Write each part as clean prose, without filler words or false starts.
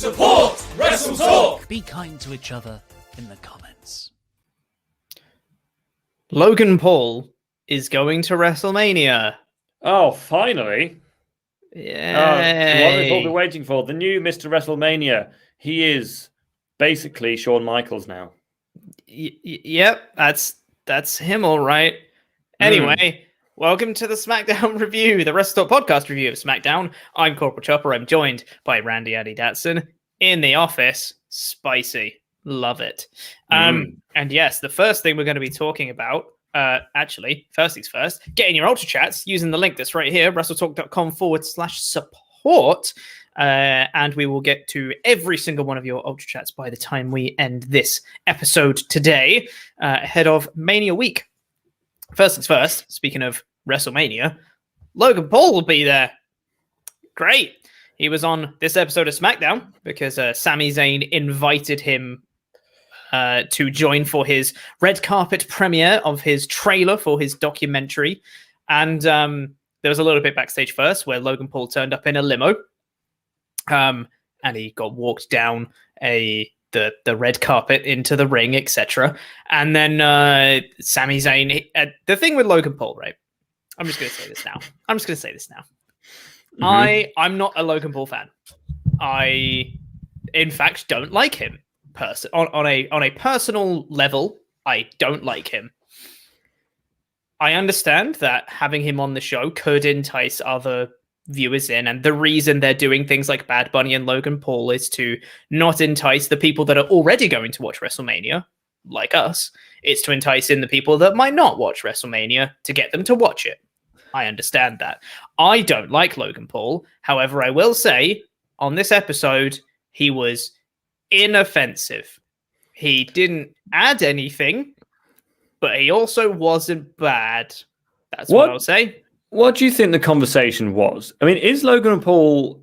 Support WrestleTalk! Be kind to each other in the comments. Logan Paul is going to WrestleMania. Oh, finally. Yeah. What we've all been waiting for. The new Mr. WrestleMania. He is basically Shawn Michaels now. Yep, that's him, all right. Anyway, welcome to the SmackDown review, the WrestleTalk Podcast review of SmackDown. I'm Corporal Chopper. I'm joined by Randy Addy Datson in the office. Spicy. Love it. And yes, the first thing we're going to be talking about, first things first, getting your Ultra Chats using the link that's right here, WrestleTalk.com/support. And we will get to every single one of your Ultra Chats by the time we end this episode today, ahead of Mania Week. First things first, speaking of WrestleMania, Logan Paul will be there. Great. He was on this episode of SmackDown because Sami Zayn invited him to join for his red carpet premiere of his trailer for his documentary. And there was a little bit backstage first where Logan Paul turned up in a limo. And he got walked down the red carpet into the ring, etc. And then Sami Zayn. The thing with Logan Paul, right? I'm just going to say this now. I'm not a Logan Paul fan. I, in fact, don't like him. On a personal level, I don't like him. I understand that having him on the show could entice other viewers in, and the reason they're doing things like Bad Bunny and Logan Paul is to not entice the people that are already going to watch WrestleMania, like us. It's to entice in the people that might not watch WrestleMania to get them to watch it. I understand that. I don't like Logan Paul. However, I will say on this episode, he was inoffensive. He didn't add anything, but he also wasn't bad. That's what I'll say. What do you think the conversation was? I mean, is Logan Paul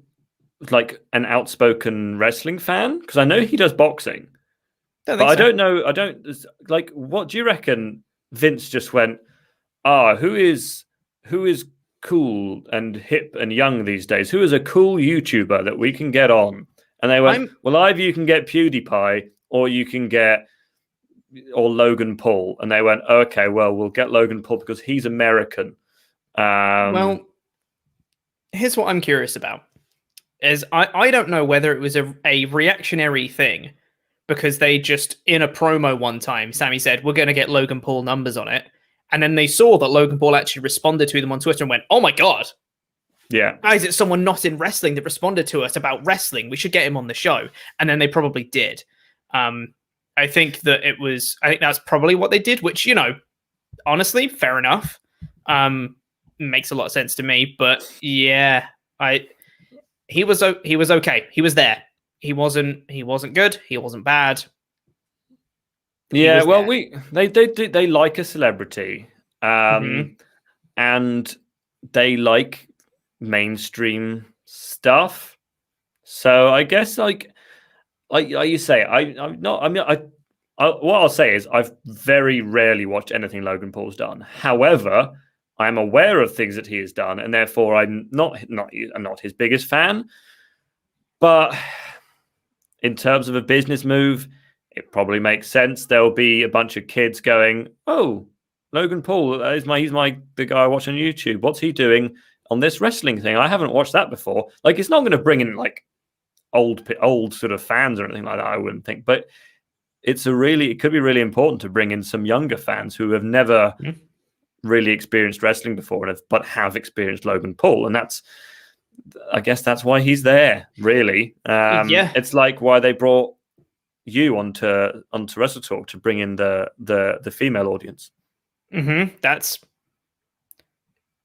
like an outspoken wrestling fan? Because I know he does boxing. I don't know. What do you reckon? Vince just went, who is cool and hip and young these days? Who is a cool YouTuber that we can get on? And they went, well, either you can get PewDiePie or you can get Logan Paul. And they went, okay, well, we'll get Logan Paul because he's American. Well, here's what I'm curious about. Is I don't know whether it was a reactionary thing because they just, in a promo one time, Sami said, we're going to get Logan Paul numbers on it. And then they saw that Logan Paul actually responded to them on Twitter and went, oh my God. Yeah. Why is it someone not in wrestling that responded to us about wrestling? We should get him on the show. And then they probably did. I think that's probably what they did, which, honestly, fair enough. Makes a lot of sense to me. But yeah, he was okay. He was there. He wasn't good. He wasn't bad. Yeah, well, they like a celebrity, and they like mainstream stuff. So I guess, like you say, what I'll say is I've very rarely watched anything Logan Paul's done. However, I'm aware of things that he has done, and therefore I'm not his biggest fan. But in terms of a business move, it probably makes sense. There'll be a bunch of kids going, "Oh, Logan Paul, he's the guy I watch on YouTube. What's he doing on this wrestling thing? I haven't watched that before." Like, it's not going to bring in like old sort of fans or anything like that, I wouldn't think. But it could be really important to bring in some younger fans who have never really experienced wrestling before, but have experienced Logan Paul, and I guess that's why he's there. Really, it's like why they brought you onto WrestleTalk to bring in the female audience. That's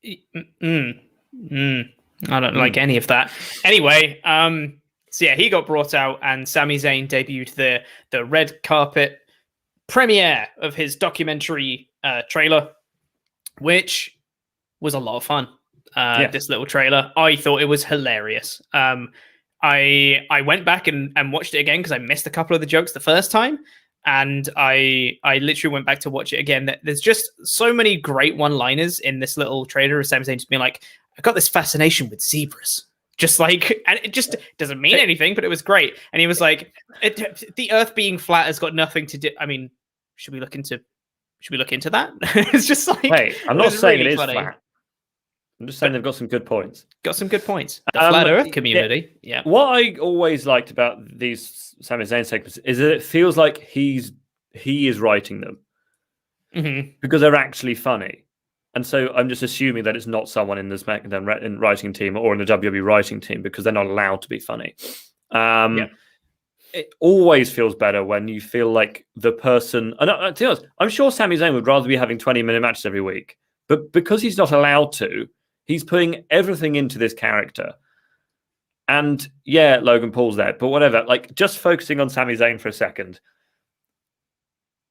I don't like any of that. Anyway, so yeah, he got brought out, and Sami Zayn debuted the red carpet premiere of his documentary trailer, which was a lot of fun. This little trailer, I thought it was hilarious. I went back and watched it again because I missed a couple of the jokes the first time, and I literally went back to watch it again. There's just so many great one-liners in this little trailer of Sami Zayn just being like, "I got this fascination with zebras. Just like, and it just doesn't mean anything, but it was great. And he was like, the Earth being flat has got nothing to do. I mean, should we look into that? It's just like, hey, I'm not saying really it is funny. flat. I'm just saying they've got some good points. Got some good points. The flat Earth community. Yeah. What I always liked about these Sami Zayn segments is that it feels like he is writing them because they're actually funny. And so I'm just assuming that it's not someone in the SmackDown writing team or in the WWE writing team because they're not allowed to be funny. It always feels better when you feel like the person... And to be honest, I'm sure Sami Zayn would rather be having 20-minute matches every week. But because he's not allowed to, he's putting everything into this character. And yeah, Logan Paul's there, but whatever. Like, just focusing on Sami Zayn for a second.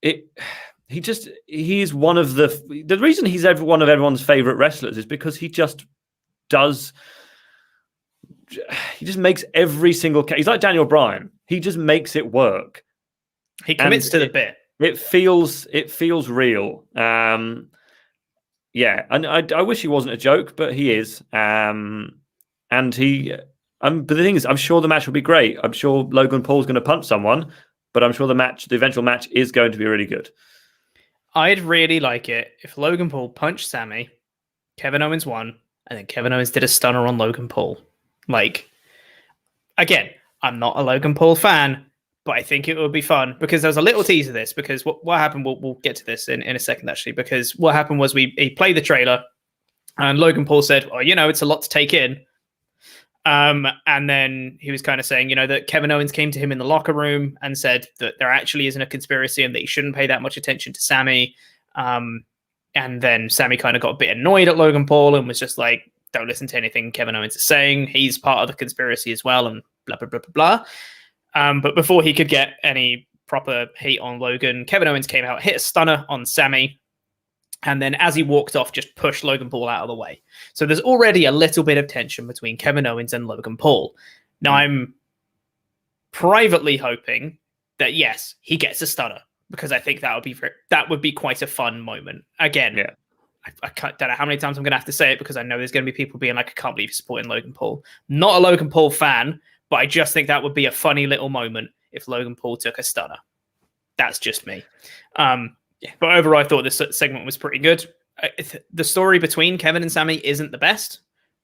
He is one of the reason he's one of everyone's favorite wrestlers is because he just makes every single case. He's like Daniel Bryan. He just makes it work. He commits to the bit. It feels real. And I wish he wasn't a joke, but he is. But the thing is, I'm sure the match will be great. I'm sure Logan Paul's going to punch someone, but I'm sure the eventual match is going to be really good. I'd really like it if Logan Paul punched Sami, Kevin Owens won, and then Kevin Owens did a stunner on Logan Paul. Like, again, I'm not a Logan Paul fan, but I think it would be fun because there was a little tease of this. Because what happened, we'll get to this in a second, actually. Because what happened was he played the trailer, and Logan Paul said, "Oh, it's a lot to take in." And then he was kind of saying, that Kevin Owens came to him in the locker room and said that there actually isn't a conspiracy and that he shouldn't pay that much attention to Sami. And then Sami kind of got a bit annoyed at Logan Paul and was just like, don't listen to anything Kevin Owens is saying. He's part of the conspiracy as well and blah, blah, blah, blah, blah. But before he could get any proper hate on Logan, Kevin Owens came out, hit a stunner on Sami. And then as he walked off, just pushed Logan Paul out of the way. So there's already a little bit of tension between Kevin Owens and Logan Paul. Now, I'm privately hoping that, yes, he gets a stunner because I think that would be quite a fun moment. Again, I don't know how many times I'm going to have to say it because I know there's going to be people being like, I can't believe you're supporting Logan Paul. Not a Logan Paul fan, but I just think that would be a funny little moment if Logan Paul took a stunner. That's just me. But overall, I thought this segment was pretty good. The story between Kevin and Sami isn't the best,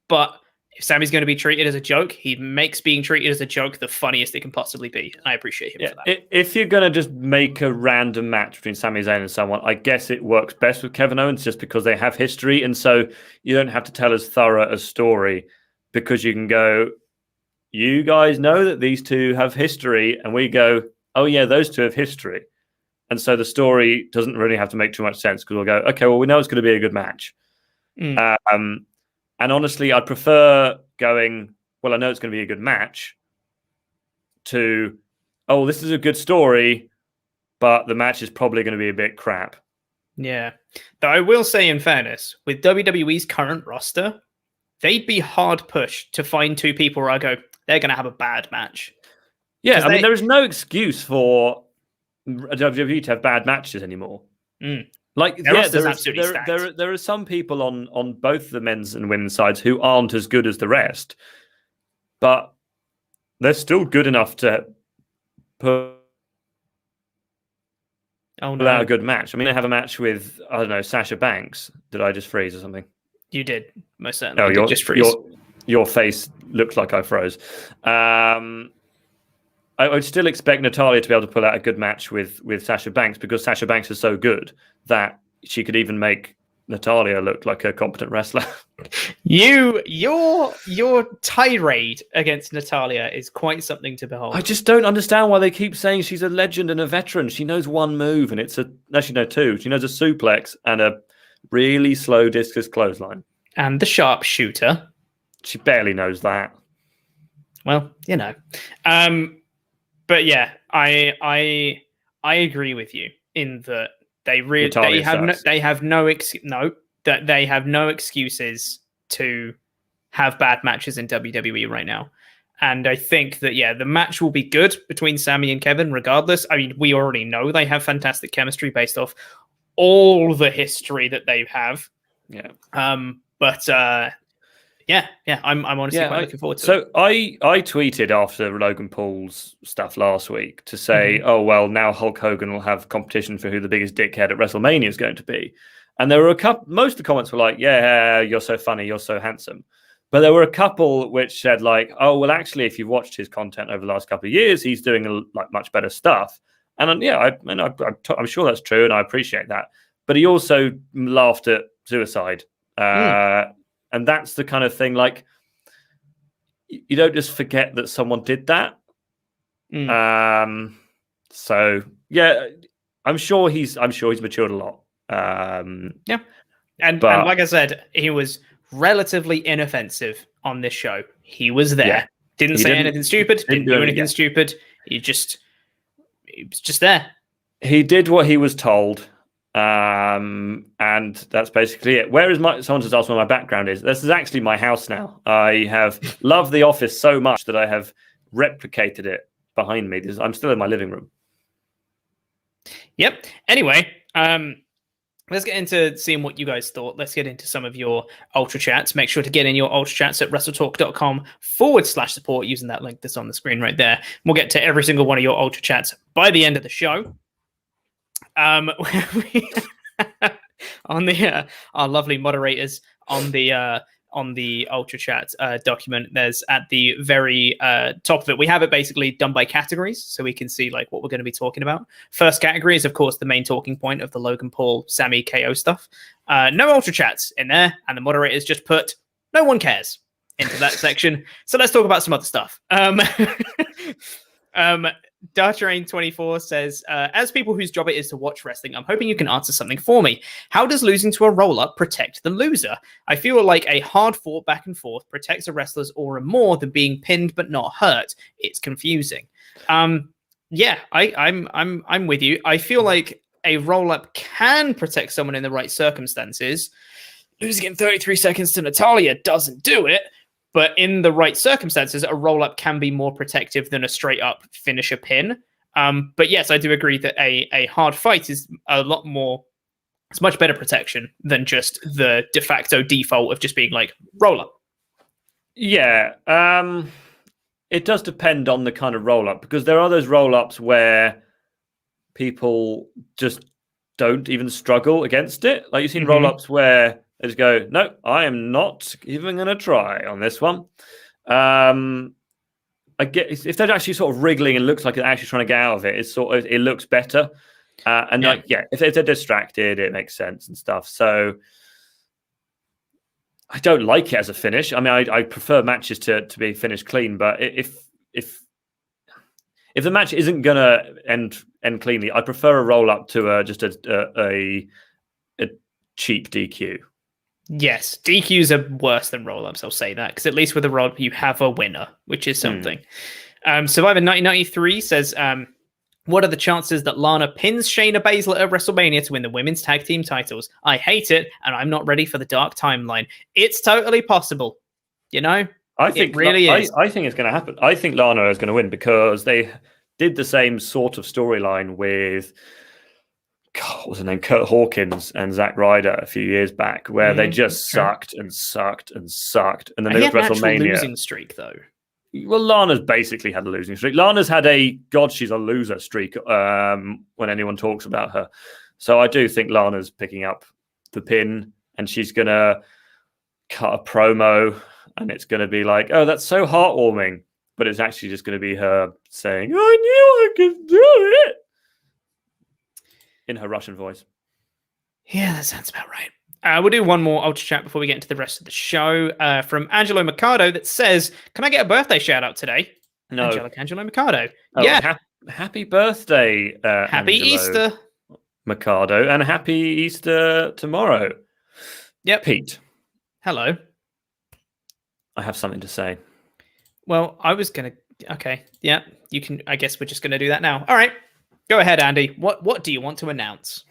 but if Sami's going to be treated as a joke, he makes being treated as a joke the funniest it can possibly be. I appreciate him for that. If you're going to just make a random match between Sami Zayn and someone, I guess it works best with Kevin Owens just because they have history. And so you don't have to tell as thorough a story because you can go, you guys know that these two have history. And we go, oh, yeah, those two have history. And so the story doesn't really have to make too much sense because we'll go, okay, well, we know it's going to be a good match. And honestly, I'd prefer going, well, I know it's going to be a good match to, oh, this is a good story, but the match is probably going to be a bit crap. Yeah. Though I will say, in fairness, with WWE's current roster, they'd be hard pushed to find two people where I go, they're going to have a bad match. Yeah, I mean, there is no excuse for WWE to have bad matches anymore. Like, there are some people on both the men's and women's sides who aren't as good as the rest, but they're still good enough to put out a good match. I mean, they have a match with, I don't know, Sasha Banks. Did I just freeze or something? You did, most certainly. Oh, just freeze. Your face looks like I froze. I would still expect Natalya to be able to pull out a good match with Sasha Banks because Sasha Banks is so good that she could even make Natalya look like a competent wrestler. Your tirade against Natalya is quite something to behold. I just don't understand why they keep saying she's a legend and a veteran. She knows one move, and it's two. She knows a suplex and a really slow discus clothesline. And the sharpshooter. She barely knows that. Well, but yeah, I agree with you in that they have no excuses to have bad matches in WWE right now. And I think that the match will be good between Sami and Kevin regardless. I mean, we already know they have fantastic chemistry based off all the history that they have. Yeah. Yeah. I'm honestly quite looking forward to it. So I tweeted after Logan Paul's stuff last week to say, oh, well, now Hulk Hogan will have competition for who the biggest dickhead at WrestleMania is going to be. And there were most of the comments were like, yeah, you're so funny, you're so handsome. But there were a couple which said like, oh, well, actually, if you've watched his content over the last couple of years, he's doing much better stuff. And I'm sure that's true, and I appreciate that. But he also laughed at suicide. And that's the kind of thing, like, you don't just forget that someone did that. So yeah, I'm sure he's matured a lot. And like I said, he was relatively inoffensive on this show. He was there. Didn't say anything stupid, didn't do anything stupid. He was just there. He did what he was told. And that's basically it. Someone just asked where my background is. This is actually my house now. I have loved The Office so much that I have replicated it behind me. I'm still in my living room. Yep. Anyway, let's get into seeing what you guys thought. Let's get into some of your Ultra Chats. Make sure to get in your Ultra Chats at WrestleTalk.com/support using that link that's on the screen right there. We'll get to every single one of your Ultra Chats by the end of the show. On the our lovely moderators on the Ultra Chat document, there's at the very top of it, we have it basically done by categories, so we can see like what we're going to be talking about. First category is of course the main talking point of the Logan Paul Sammy KO stuff. No Ultra Chats in there, and the moderators just put no one cares into that section. So let's talk about some other stuff. Dartrain24 says, as people whose job it is to watch wrestling, I'm hoping you can answer something for me. How does losing to a roll-up protect the loser? I feel like a hard-fought back and forth protects a wrestler's aura more than being pinned but not hurt. It's confusing. Yeah, I'm with you. I feel like a roll-up can protect someone in the right circumstances. Losing in 33 seconds to Natalya doesn't do it. But in the right circumstances, a roll-up can be more protective than a straight-up finisher pin. But yes, I do agree that a hard fight is a lot more... It's much better protection than just the de facto default of just being like, roll-up. Yeah. It does depend on the kind of roll-up, because there are those roll-ups where people just don't even struggle against it. Like you've seen roll-ups where... They just go, no, I am not even going to try on this one. I get if they're actually sort of wriggling and looks like they're actually trying to get out of it, it looks better. If they're distracted, it makes sense and stuff. So I don't like it as a finish. I mean, I prefer matches to be finished clean, but if the match isn't going to end cleanly, I prefer a roll up to just a cheap DQ. Yes, DQs are worse than roll-ups, I'll say that, because at least with a roll-up, you have a winner, which is something. Survivor 1993 says, what are the chances that Lana pins Shayna Baszler at WrestleMania to win the women's tag team titles? I hate it, and I'm not ready for the dark timeline. It's totally possible, you know? I think it really is. I think it's going to happen. I think Lana is going to win because they did the same sort of storyline with... what was her name? Kurt Hawkins and Zack Ryder a few years back, where they just sucked and sucked and sucked, and then they got WrestleMania. Losing streak though. Well, Lana's basically had a losing streak. Lana's had a God, she's a loser streak. When anyone talks about her, so I do think Lana's picking up the pin, and she's gonna cut a promo, and it's gonna be like, "Oh, that's so heartwarming," but it's actually just gonna be her saying, "I knew I could do it." In her Russian voice. Yeah, that sounds about right. We'll do one more Ultra Chat before we get into the rest of the show. From Angelo Mercado that says, can I get a birthday shout out today? No. Angelo Mercado. Oh, yeah. Happy birthday, happy Angelo Easter. Mercado, and happy Easter tomorrow. Yep. Pete. Hello. I have something to say. Well, I was going to... Okay. Yeah, you can... I guess we're just going to do that now. All right. Go ahead, Andy. What do you want to announce?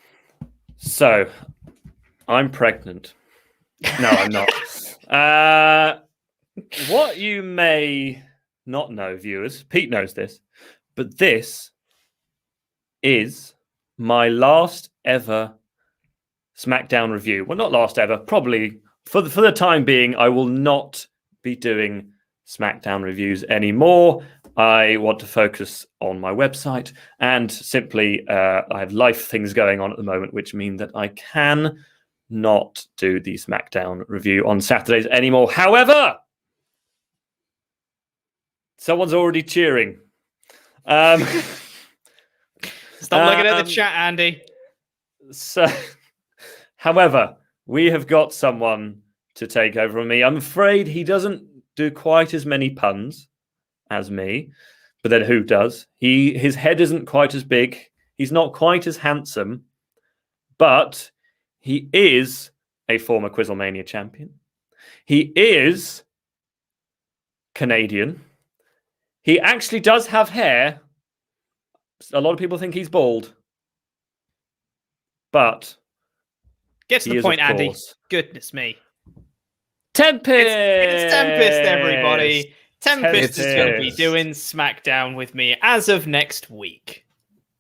So, I'm pregnant. No, I'm not. What you may not know, viewers, Pete knows this, but this is my last ever SmackDown review. Well, not last ever, probably for the time being, I will not be doing SmackDown reviews anymore. I want to focus on my website, and simply I have life things going on at the moment, which mean that I can not do the SmackDown review on Saturdays anymore. However, someone's already cheering. Stop looking at the chat, Andy. So, however, we have got someone to take over from me. I'm afraid he doesn't do quite as many puns as me, but then who does? His head isn't quite as big. He's not quite as handsome, but he is a former Quizlemania champion. He is Canadian. He actually does have hair. A lot of people think he's bald, but get to the point, Andy. Goodness me. Tempest! It's Tempest, everybody. Tempest is going to be doing SmackDown with me as of next week.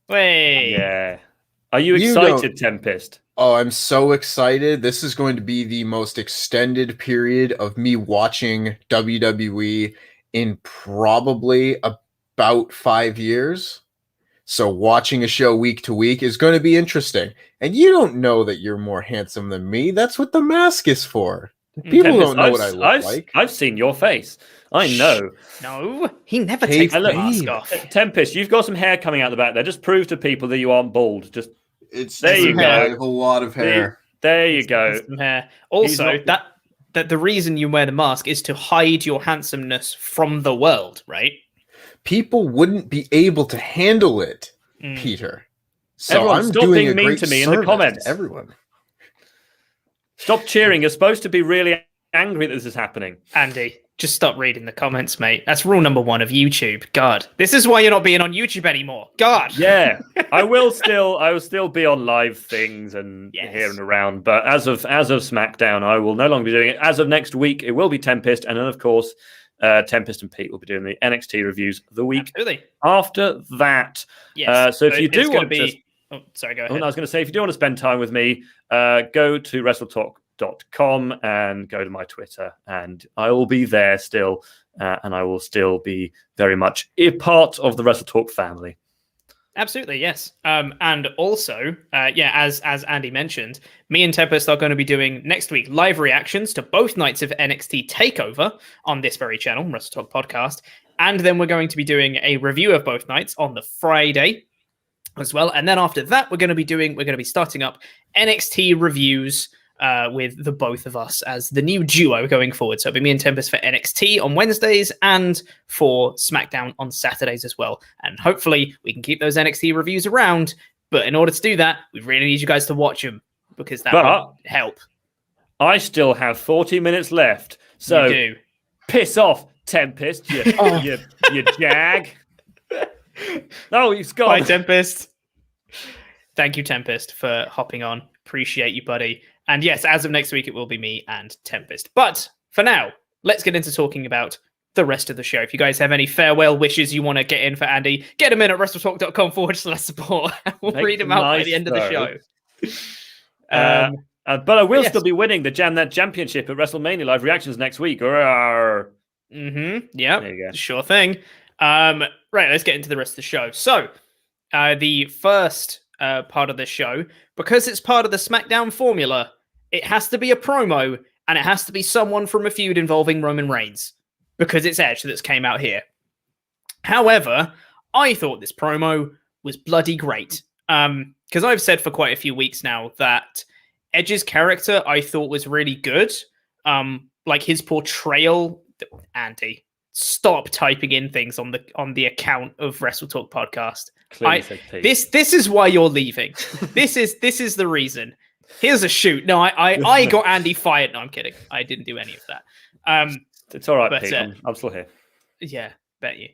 Wait. Yeah. Are you excited, Tempest? Oh, I'm so excited. This is going to be the most extended period of me watching WWE in probably about 5 years. So watching a show week to week is going to be interesting. And you don't know that you're more handsome than me. That's what the mask is for. People Tempest, don't know what I look like. I've seen your face. I know. No, he never takes the mask off. Tempest, you've got some hair coming out the back there. Just prove to people that you aren't bald. There you go. I have a lot of hair. There you go. Some hair. Also, that the reason you wear the mask is to hide your handsomeness from the world, right? People wouldn't be able to handle it, Peter. So everyone, I'm stop doing being a mean great to me in the comments. Everyone. Stop cheering. You're supposed to be really angry that this is happening. Andy, just stop reading the comments, mate. That's rule number 1 of YouTube. God, this is why you're not being on YouTube anymore. God. Yeah, I will still be on live things and here and around. But as of SmackDown, I will no longer be doing it. As of next week, it will be Tempest, and then of course, Tempest and Pete will be doing the NXT reviews the week after that. Yes. So if you do want to... Oh, sorry, go ahead. I was going to say, if you do want to spend time with me, go to WrestleTalk.com and go to my Twitter, and I will be there still, and I will still be very much a part of the WrestleTalk family. Absolutely, yes. And also, as Andy mentioned, me and Tempest are going to be doing next week live reactions to both nights of NXT TakeOver on this very channel, WrestleTalk Podcast, and then we're going to be doing a review of both nights on the Friday as well. And then after that, we're going to be starting up NXT reviews with the both of us as the new duo going forward. So it'll be me and Tempest for NXT on Wednesdays and for SmackDown on Saturdays as well. And hopefully we can keep those NXT reviews around. But in order to do that, we really need you guys to watch them because that will help. I still have 40 minutes left. So you do. Piss off, Tempest, you jag. No, he's gone. Bye, Tempest. Thank you, Tempest, for hopping on. Appreciate you, buddy. And yes, as of next week, it will be me and Tempest. But for now, let's get into talking about the rest of the show. If you guys have any farewell wishes you want to get in for Andy, get them in at WrestleTalk.com/support. We'll read them out by the end of the show. But I will still be winning the Jamnet Championship at WrestleMania Live Reactions next week. Yeah, sure thing. Right, let's get into the rest of the show. So, the first part of the show, because it's part of the SmackDown formula, it has to be a promo, and it has to be someone from a feud involving Roman Reigns, because it's Edge that's came out here. However, I thought this promo was bloody great, because I've said for quite a few weeks now that Edge's character I thought was really good. Like his portrayal, Andy, stop typing in things on the account of WrestleTalk Podcast. This is why you're leaving. This is the reason. Here's a shoot. No, I got Andy fired. No, I'm kidding. I didn't do any of that. It's all right, but, Pete. I'm still here. Yeah, bet you.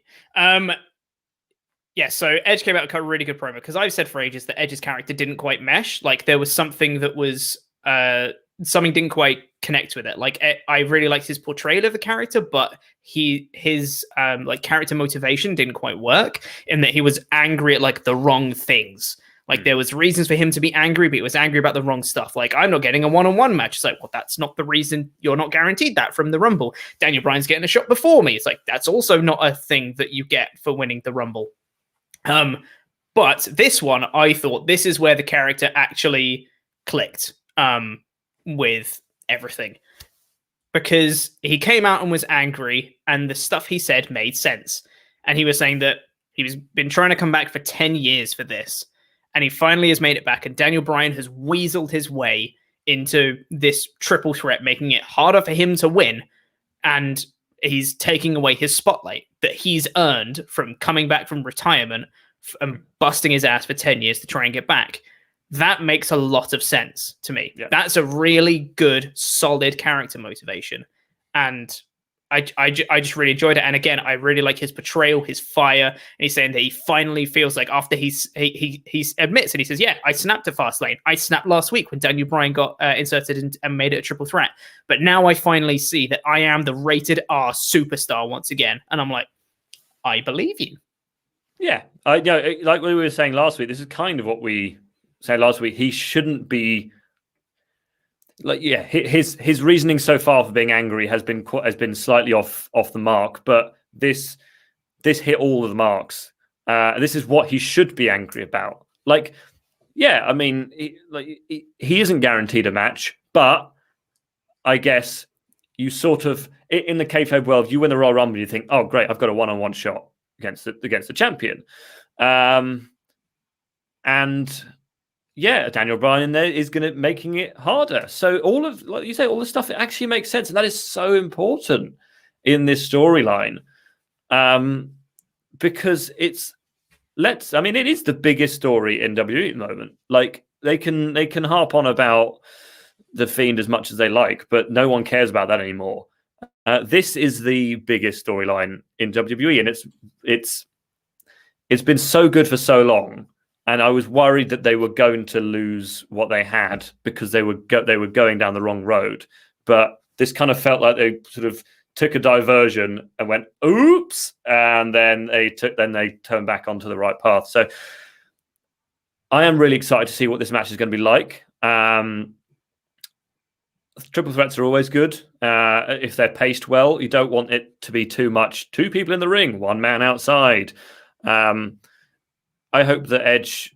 So Edge came out with a really good promo because I've said for ages that Edge's character didn't quite mesh. Like there was something that was something didn't quite connect with it. Like I really liked his portrayal of the character, but his like character motivation didn't quite work in that he was angry at like the wrong things. Like there was reasons for him to be angry, but he was angry about the wrong stuff. Like, I'm not getting a one-on-one match. It's like, well, that's not the reason. You're not guaranteed that from the Rumble. Daniel Bryan's getting a shot before me. It's like, that's also not a thing that you get for winning the Rumble. But this one, I thought this is where the character actually clicked with everything. Because he came out and was angry, and the stuff he said made sense. And he was saying that he's been trying to come back for 10 years for this. And he finally has made it back. And Daniel Bryan has weaseled his way into this triple threat, making it harder for him to win. And he's taking away his spotlight that he's earned from coming back from retirement and busting his ass for 10 years to try and get back. That makes a lot of sense to me. Yeah. That's a really good, solid character motivation. And I just really enjoyed it. And again, I really like his portrayal, his fire. And he's saying that he finally feels like after he admits and he says, yeah, I snapped a Fastlane. I snapped last week when Daniel Bryan got inserted and made it a triple threat. But now I finally see that I am the rated R superstar once again. And I'm like, I believe you. Yeah. Like we were saying last week, this is kind of what we said last week. He shouldn't be like, yeah, his reasoning so far for being angry has been slightly off the mark, but this hit all of the marks. This is what he should be angry about. Like, yeah, I mean, he isn't guaranteed a match, but I guess you sort of, in the kayfabe world, you win the Royal Rumble, you think, oh great, I've got a one-on-one shot against the champion, and yeah, Daniel Bryan in there is going to making it harder. So all of, like you say, all the stuff, it actually makes sense. And that is so important in this storyline. Because it is the biggest story in WWE at the moment. Like they can harp on about the Fiend as much as they like, but no one cares about that anymore. This is the biggest storyline in WWE. And it's been so good for so long. And I was worried that they were going to lose what they had because they were going down the wrong road. But this kind of felt like they sort of took a diversion and went, oops, and then they turned back onto the right path. So I am really excited to see what this match is going to be like. Triple threats are always good if they're paced well. You don't want it to be too much. 2 people in the ring, 1 man outside. I hope that Edge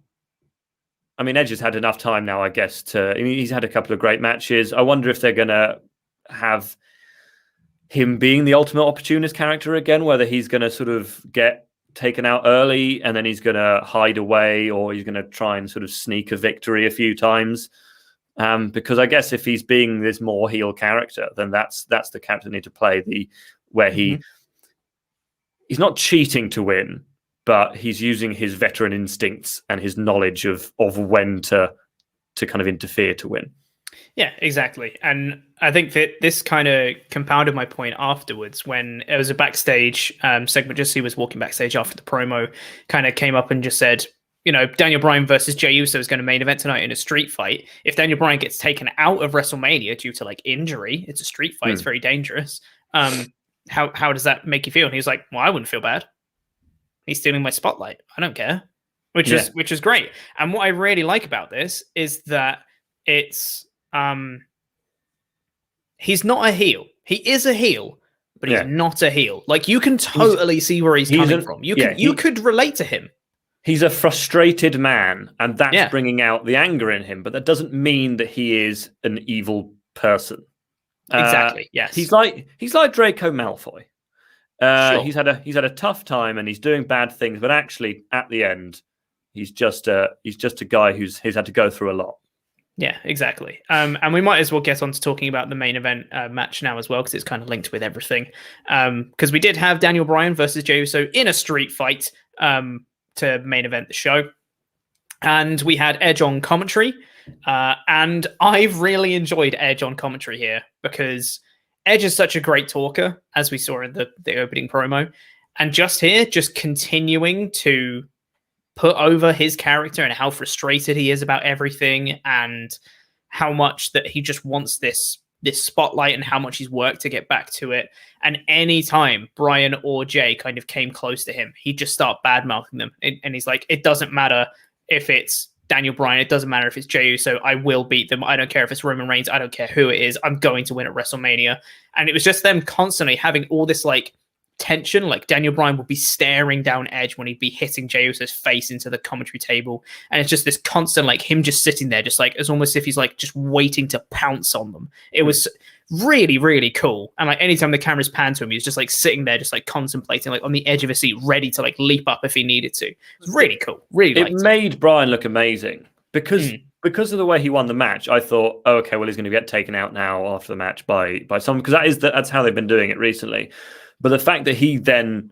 has had enough time now, I guess, he's had a couple of great matches. I wonder if they're going to have him being the ultimate opportunist character again, whether he's going to sort of get taken out early and then he's going to hide away, or he's going to try and sort of sneak a victory a few times. Because I guess if he's being this more heel character, then that's the character they need to play, where he's not cheating to win, but he's using his veteran instincts and his knowledge of when to kind of interfere to win. Yeah, exactly. And I think that this kind of compounded my point afterwards when it was a backstage segment. Just he was walking backstage after the promo, kind of came up and just said, you know, Daniel Bryan versus Jey Uso is going to main event tonight in a street fight. If Daniel Bryan gets taken out of WrestleMania due to like injury, it's a street fight. It's very dangerous. How does that make you feel? And he was like, well, I wouldn't feel bad. He's stealing my spotlight. I don't care, which is great. And what I really like about this is that it's he's not a heel. He is a heel, but he's not a heel. Like you can totally see where he's coming from. You could relate to him. He's a frustrated man, and that's bringing out the anger in him. But that doesn't mean that he is an evil person. Exactly. Yes. He's like Draco Malfoy. Sure. He's had a tough time and he's doing bad things, but actually at the end, he's just a guy who's had to go through a lot. Yeah, exactly. And we might as well get on to talking about the main event match now as well, because it's kind of linked with everything. Because we did have Daniel Bryan versus Jey Uso in a street fight to main event the show, and we had Edge on commentary. And I've really enjoyed Edge on commentary here because Edge is such a great talker, as we saw in the opening promo. And just continuing to put over his character and how frustrated he is about everything and how much that he just wants this spotlight and how much he's worked to get back to it. And anytime Bryan or Jay kind of came close to him, he'd just start bad-mouthing them. And he's like, it doesn't matter if it's Daniel Bryan. It doesn't matter if it's Jey Uso. I will beat them. I don't care if it's Roman Reigns. I don't care who it is. I'm going to win at WrestleMania. And it was just them constantly having all this like tension. Like Daniel Bryan would be staring down Edge when he'd be hitting Jey Uso's face into the commentary table. And it's just this constant, like him just sitting there, just like, it's almost as if he's like just waiting to pounce on them. It was really, really cool. And like anytime the cameras pan to him, he was just like sitting there, just like contemplating, like on the edge of a seat, ready to like leap up if he needed to. It was really cool. Really, it made Bryan look amazing because of the way he won the match. I thought, oh, okay, well, he's going to get taken out now after the match by someone, because that's how they've been doing it recently. But the fact that he then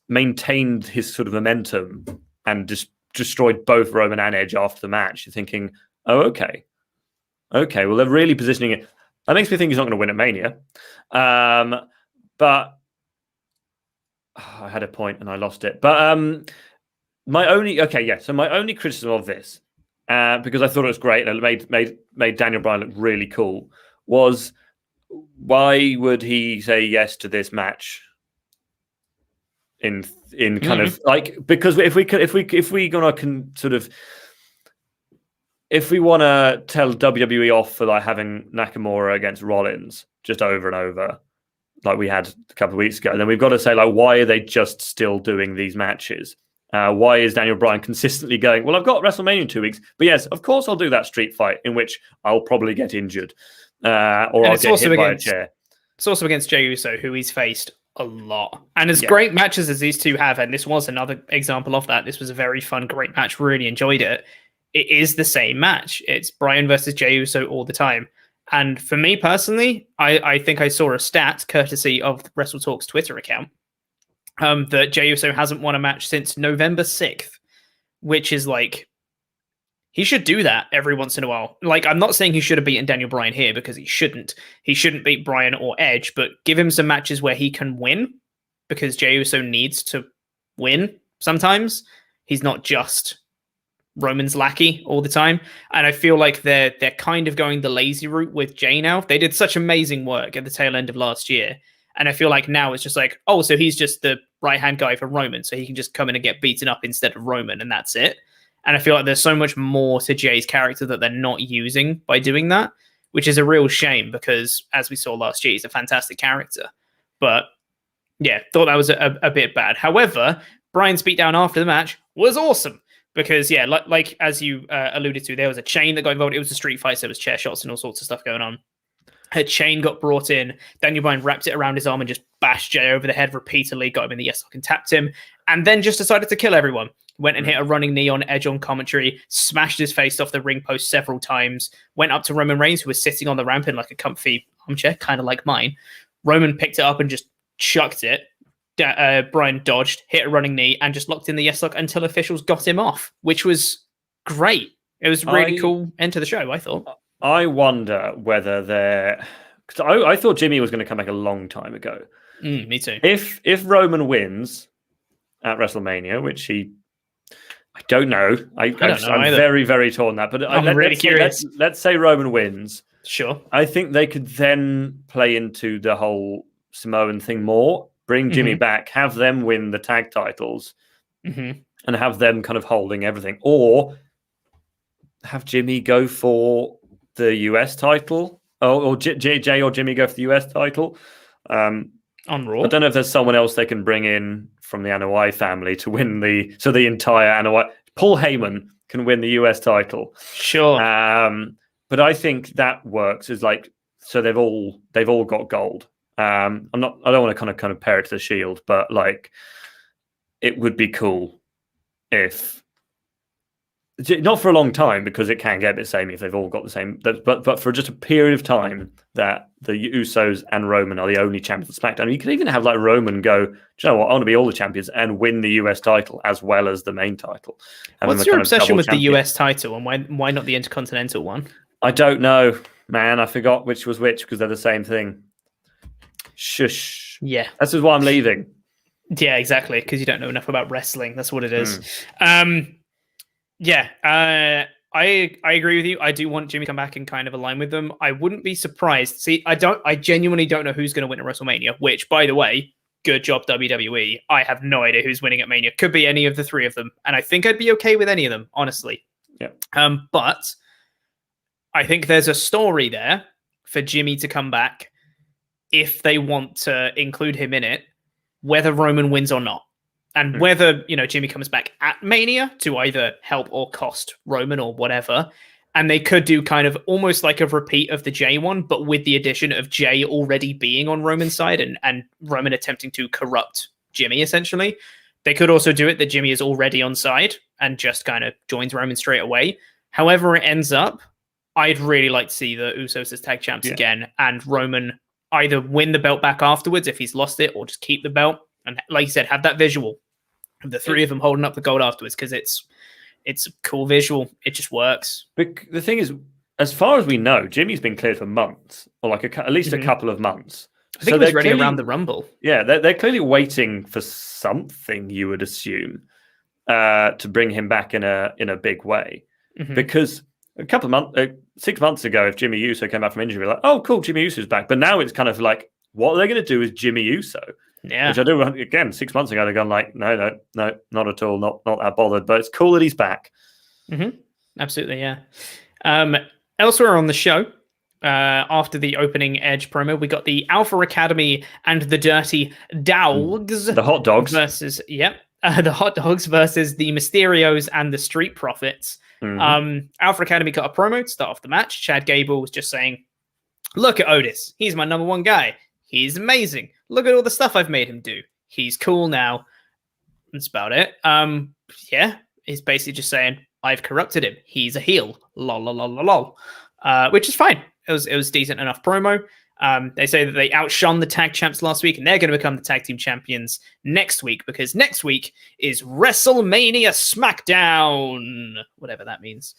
maintained his sort of momentum and just destroyed both Roman and Edge after the match, you're thinking, oh, okay, well, they're really positioning it. That makes me think he's not going to win at Mania. But I had a point and I lost it. But my only criticism of this, because I thought it was great and it made Daniel Bryan look really cool, was why would he say yes to this match? In kind of like, because if we want to tell WWE off for like having Nakamura against Rollins just over and over, like we had a couple of weeks ago, then we've got to say, like, why are they just still doing these matches? Why is Daniel Bryan consistently going, well, I've got WrestleMania in 2 weeks, but yes, of course I'll do that street fight in which I'll probably get injured or I'll get hit by a chair. It's also against Jey Uso, who he's faced a lot. And as great matches as these two have, and this was another example of that, this was a very fun, great match, really enjoyed it. It is the same match. It's Bryan versus Jey Uso all the time. And for me personally, I think I saw a stat, courtesy of WrestleTalk's Twitter account, that Jey Uso hasn't won a match since November 6th, which is like, he should do that every once in a while. Like, I'm not saying he should have beaten Daniel Bryan here, because he shouldn't. He shouldn't beat Bryan or Edge, but give him some matches where he can win, because Jey Uso needs to win sometimes. He's not just Roman's lackey all the time. And I feel like they're kind of going the lazy route with Jey now. They did such amazing work at the tail end of last year. And I feel like now it's just like, oh, so he's just the right-hand guy for Roman, so he can just come in and get beaten up instead of Roman, and that's it. And I feel like there's so much more to Jay's character that they're not using by doing that, which is a real shame, because as we saw last year, he's a fantastic character. But yeah, thought that was a bit bad. However, Bryan's beatdown after the match was awesome, because yeah, like as you alluded to, there was a chain that got involved. It was a street fight, so there was chair shots and all sorts of stuff going on. A chain got brought in. Daniel Bryan wrapped it around his arm and just bashed Jey over the head repeatedly, got him in the yes lock and tapped him, and then just decided to kill everyone. Went and hit a running knee on Edge on commentary, smashed his face off the ring post several times, went up to Roman Reigns, who was sitting on the ramp in like a comfy armchair, kind of like mine. Roman picked it up and just chucked it. Bryan dodged, hit a running knee, and just locked in the yes lock until officials got him off, which was great. It was really cool end to the show, I thought. I wonder whether they're... Because I thought Jimmy was going to come back a long time ago. Me too. If Roman wins at WrestleMania, which I don't know. I'm very, very torn on that. But I'm really curious. Let's say Roman wins. Sure. I think they could then play into the whole Samoan thing more, bring Jimmy back, have them win the tag titles, and have them kind of holding everything. Or have Jimmy go for the US title, or Jay or Jimmy go for the US title. On Raw. I don't know if there's someone else they can bring in from the Anoa'i family to win the entire Anoa'i. Paul Heyman can win the US title. Sure. But I think that works is like, so they've all got gold. I don't want to kind of compare it to the Shield, but like it would be cool if, not for a long time, because it can get a bit samey if they've all got the same, but for just a period of time that the Usos and Roman are the only champions of SmackDown. You could even have like Roman go, do you know what, I want to be all the champions and win the US title as well as the main title. What's your obsession with the US title, and why not the Intercontinental one? I don't know, man. I forgot which was which because they're the same thing. Shush. Yeah. This is why I'm leaving. Yeah, exactly, because you don't know enough about wrestling. That's what it is. Yeah, I agree with you. I do want Jimmy to come back and kind of align with them. I wouldn't be surprised. See, I genuinely don't know who's going to win at WrestleMania, which, by the way, good job, WWE. I have no idea who's winning at Mania. Could be any of the three of them. And I think I'd be okay with any of them, honestly. Yeah. But I think there's a story there for Jimmy to come back if they want to include him in it, whether Roman wins or not. And whether, Jimmy comes back at Mania to either help or cost Roman or whatever. And they could do kind of almost like a repeat of the Jay one, but with the addition of Jay already being on Roman's side and Roman attempting to corrupt Jimmy, essentially. They could also do it that Jimmy is already on side and just kind of joins Roman straight away. However it ends up, I'd really like to see the Usos as tag champs again, and Roman either win the belt back afterwards if he's lost it, or just keep the belt. And like you said, have that visual of the three of them holding up the gold afterwards, because it's a cool visual. It just works. But the thing is, as far as we know, Jimmy's been cleared for months, or like at least a couple of months. I think it was ready around the Rumble. Yeah, they're clearly waiting for something, you would assume, to bring him back in a big way. Because a couple of months, 6 months ago, if Jimmy Uso came back from injury, we're like, oh, cool, Jimmy Uso's back. But now it's kind of like, what are they going to do with Jimmy Uso? Yeah. Which I do, again, 6 months ago, they've gone like, no, not at all, not that bothered. But it's cool that he's back. Absolutely, yeah. Elsewhere on the show, after the opening Edge promo, we got the Alpha Academy and the Dirty Dawgz. The Hot Dogs. Versus, the Hot Dogs versus the Mysterios and the Street Profits. Alpha Academy got a promo to start off the match. Chad Gable was just saying, look at Otis. He's my number one guy. He's amazing. Look at all the stuff I've made him do. He's cool now. That's about it. He's basically just saying, I've corrupted him. He's a heel. Lol, lol, lol, lol, lol. Which is fine. It was decent enough promo. They say that they outshone the tag champs last week, and they're going to become the tag team champions next week, because next week is WrestleMania SmackDown, whatever that means.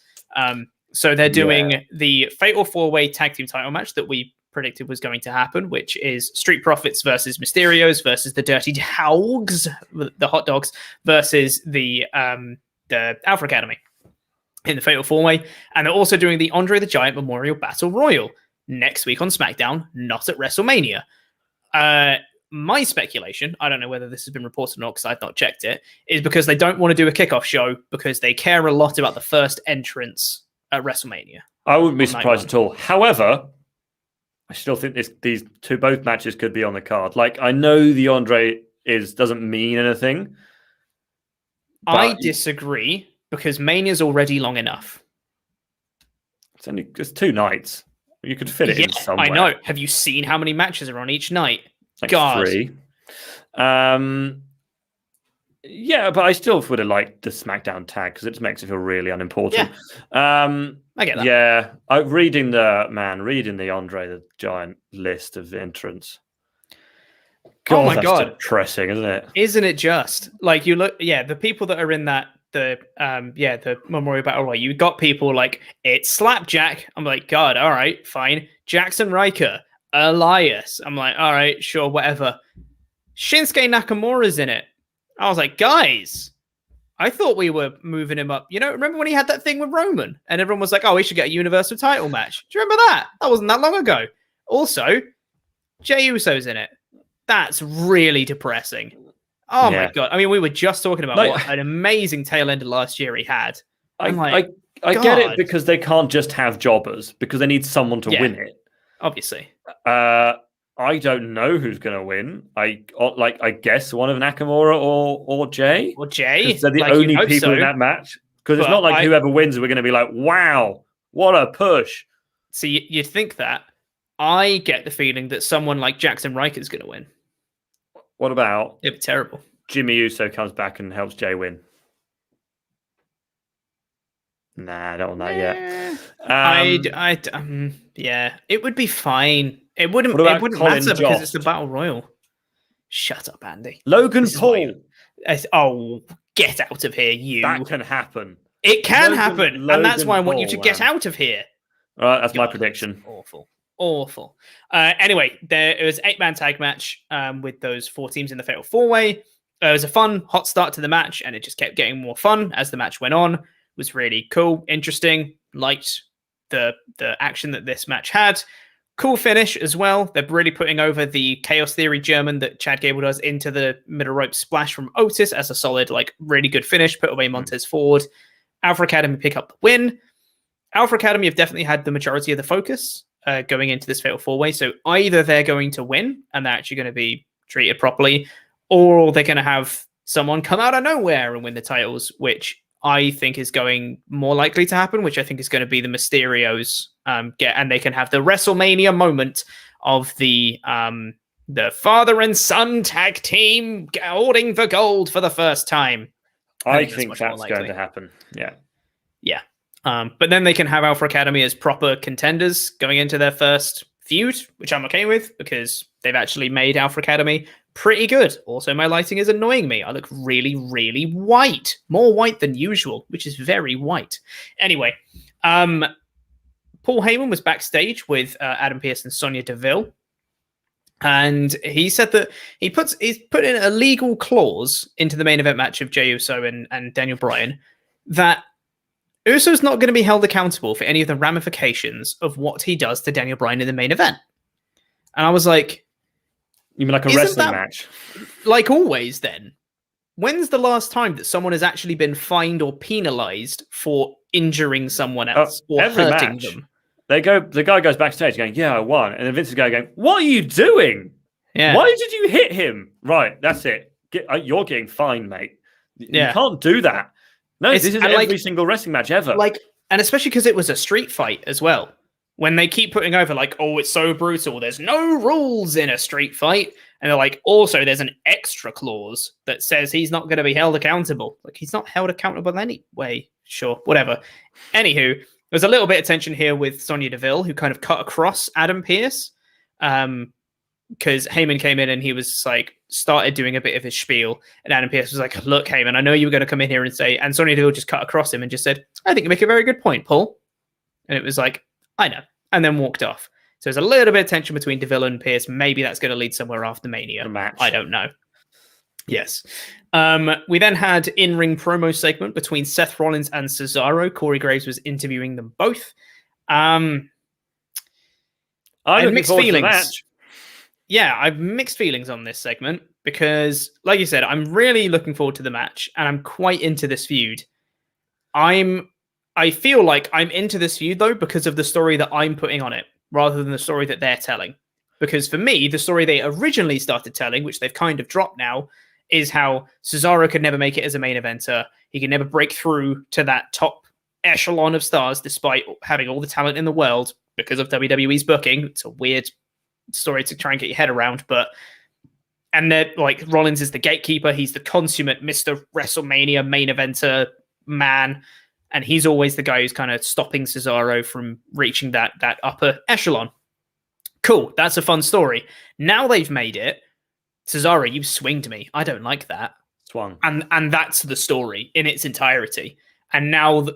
So they're doing the Fatal 4-Way tag team title match that we predicted was going to happen, which is Street Profits versus Mysterios versus the Dirty Dawgz, the Hot Dogs, versus the Alpha Academy in the Fatal 4-Way. And they're also doing the Andre the Giant Memorial Battle Royal next week on SmackDown, not at WrestleMania. My speculation, I don't know whether this has been reported or not because I've not checked it, is because they don't want to do a kickoff show because they care a lot about the first entrance at WrestleMania. I wouldn't be surprised at all. However, I still think these both matches could be on the card. Like, I know the Andre doesn't mean anything. I disagree, because Mania's already long enough. It's 2 nights. You could fit it in somewhere. I know. Have you seen how many matches are on each night? Like God. 3. Yeah, but I still would have liked the SmackDown tag because it just makes it feel really unimportant. Yeah. I get that. Yeah, reading the Andre the Giant list of entrants. God, oh my God, depressing, isn't it? Isn't it just like you look? Yeah, the people that are in that the Memorial Battle Royal. You got people like it's Slapjack. I'm like, God, all right, fine. Jackson Riker, Elias. I'm like, all right, sure, whatever. Shinsuke Nakamura's in it. I was like, guys, I thought we were moving him up. Remember when he had that thing with Roman and everyone was like, oh, we should get a Universal title match. Do you remember that? That wasn't that long ago. Also, Jey Uso's in it. That's really depressing. Oh my God. I mean, we were just talking about what an amazing tail end of last year he had. I get it, because they can't just have jobbers because they need someone to win it. Obviously. I don't know who's going to win. I guess one of Nakamura or Jay. Or Jay. They're the only people in that match. Because it's not like whoever wins, we're going to be like, wow, what a push. See, you'd think that. I get the feeling that someone like Jackson Riker is going to win. What about it'd be terrible? Jimmy Uso comes back and helps Jay win. Nah, I don't want that yet. Yeah, it would be fine. It wouldn't matter because it's the Battle Royal. Shut up, Andy. Logan Paul. Oh, get out of here, you. That can happen. It can happen, and that's why I want you to get out of here. All right, that's my prediction. Awful. Anyway, it was 8-man tag match with those 4 teams in the Fatal 4-Way. It was a fun, hot start to the match, and it just kept getting more fun as the match went on. It was really cool, interesting. Liked the action that this match had. Cool finish as well. They're really putting over the Chaos Theory German that Chad Gable does into the middle rope splash from Otis as a solid, really good finish. Put away Montez Ford. Alpha Academy pick up the win. Alpha Academy have definitely had the majority of the focus going into this Fatal 4-Way. So either they're going to win and they're actually going to be treated properly, or they're going to have someone come out of nowhere and win the titles, which I think is going more likely to happen, which I think is going to be the Mysterios and they can have the WrestleMania moment of the father and son tag team holding the gold for the first time. I think that's going to happen. Yeah. Yeah. But then they can have Alpha Academy as proper contenders going into their first feud, which I'm okay with because they've actually made Alpha Academy pretty good. Also, my lighting is annoying me. I look really, really white. More white than usual, which is very white. Anyway, Paul Heyman was backstage with Adam Pearce and Sonya Deville. And he said that he's put in a legal clause into the main event match of Jey Uso and Daniel Bryan that Uso's not going to be held accountable for any of the ramifications of what he does to Daniel Bryan in the main event. And I was like, you mean like a wrestling match? Like always then? When's the last time that someone has actually been fined or penalized for injuring someone else or hurting them? The guy goes backstage going, yeah, I won. And then Vince is going, what are you doing? Yeah. Why did you hit him? Right, that's it. You're getting fined, mate. You can't do that. No, this is every single wrestling match ever. And especially because it was a street fight as well. When they keep putting over it's so brutal. There's no rules in a street fight. And they're like, also, there's an extra clause that says he's not going to be held accountable. He's not held accountable anyway. Sure, whatever. Anywho, there's a little bit of tension here with Sonya Deville, who kind of cut across Adam Pearce. Because Heyman came in and he was started doing a bit of his spiel. And Adam Pearce was like, look, Heyman, I know you were going to come in here and say, and Sonya Deville just cut across him and just said, I think you make a very good point, Paul. And it was like, I know. And then walked off. So there's a little bit of tension between Deville and Pearce. Maybe that's going to lead somewhere after Mania. I don't know. Yes. We then had in-ring promo segment between Seth Rollins and Cesaro. Corey Graves was interviewing them both. I had mixed feelings. Yeah, I've mixed feelings on this segment because, like you said, I'm really looking forward to the match and I'm quite into this feud. I feel like I'm into this feud, though, because of the story that I'm putting on it, rather than the story that they're telling. Because for me, the story they originally started telling, which they've kind of dropped now, is how Cesaro could never make it as a main eventer. He could never break through to that top echelon of stars, despite having all the talent in the world, because of WWE's booking. It's a weird story to try and get your head around, and they're Rollins is the gatekeeper. He's the consummate Mr. WrestleMania main eventer man. And he's always the guy who's kind of stopping Cesaro from reaching that upper echelon. Cool. That's a fun story. Now they've made it. Cesaro, you swinged me. I don't like that. Swung. And that's the story in its entirety. And now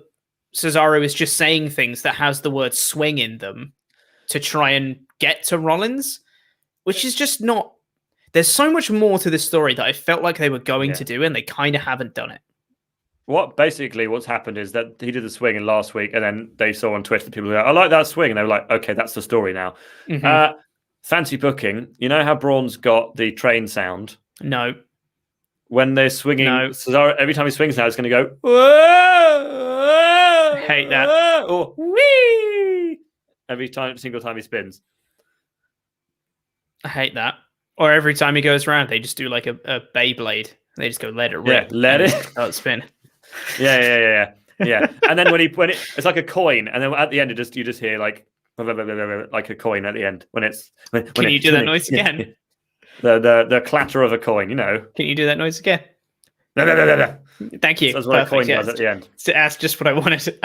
Cesaro is just saying things that has the word swing in them to try and get to Rollins, which is just not... There's so much more to this story that I felt like they were going to do, and they kind of haven't done it. What's happened is that he did the swing in last week, and then they saw on Twitter people were like, I like that swing, and they were like, okay, that's the story now. Mm-hmm. Fancy booking. You know how Braun's got the train sound? No. When they're swinging, Cesaro, every time he swings now, it's going to go, whoa, I hate that. Or wee, single time he spins. I hate that. Or every time he goes around, they just do like a Beyblade. They just go, let it rip. Yeah, let it. Start spin. Yeah. And then when it's like a coin, and then at the end, you just hear like a coin at the end Can you do that noise again? The clatter of a coin, you know. Can you do that noise again? Thank you. That's what a coin does at the end. That's just what I wanted.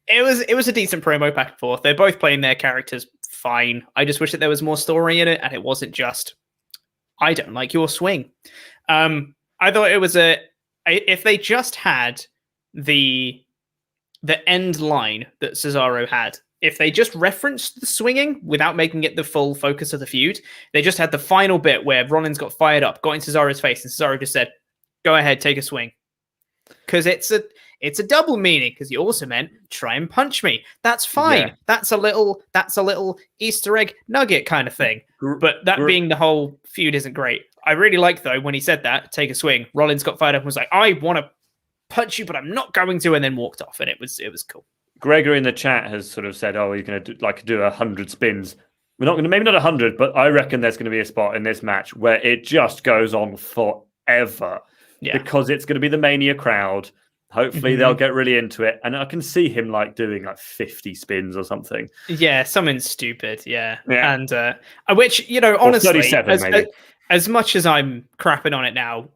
It was a decent promo back and forth. They're both playing their characters fine. I just wish that there was more story in it, and it wasn't just, I don't like your swing. I thought it was if they just had the end line that Cesaro had, if they just referenced the swinging without making it the full focus of the feud, they just had the final bit where Rollins got fired up, got in Cesaro's face, and Cesaro just said, go ahead, take a swing. Because it's a double meaning, because he also meant try and punch me. That's fine. Yeah. That's a little Easter egg nugget kind of thing. But that being the whole feud isn't great. I really like, though, when he said that, take a swing, Rollins got fired up and was like, I want to punch you, but I'm not going to, and then walked off, and it was cool. Gregor in the chat has sort of said, "Oh, you're going to do 100 spins." We're not going to, maybe not 100, but I reckon there's going to be a spot in this match where it just goes on forever because it's going to be the Mania crowd. Hopefully they'll get really into it, and I can see him doing 50 spins or something. Yeah, something stupid. Yeah. And which honestly, 37 maybe. As much as I'm crapping on it now,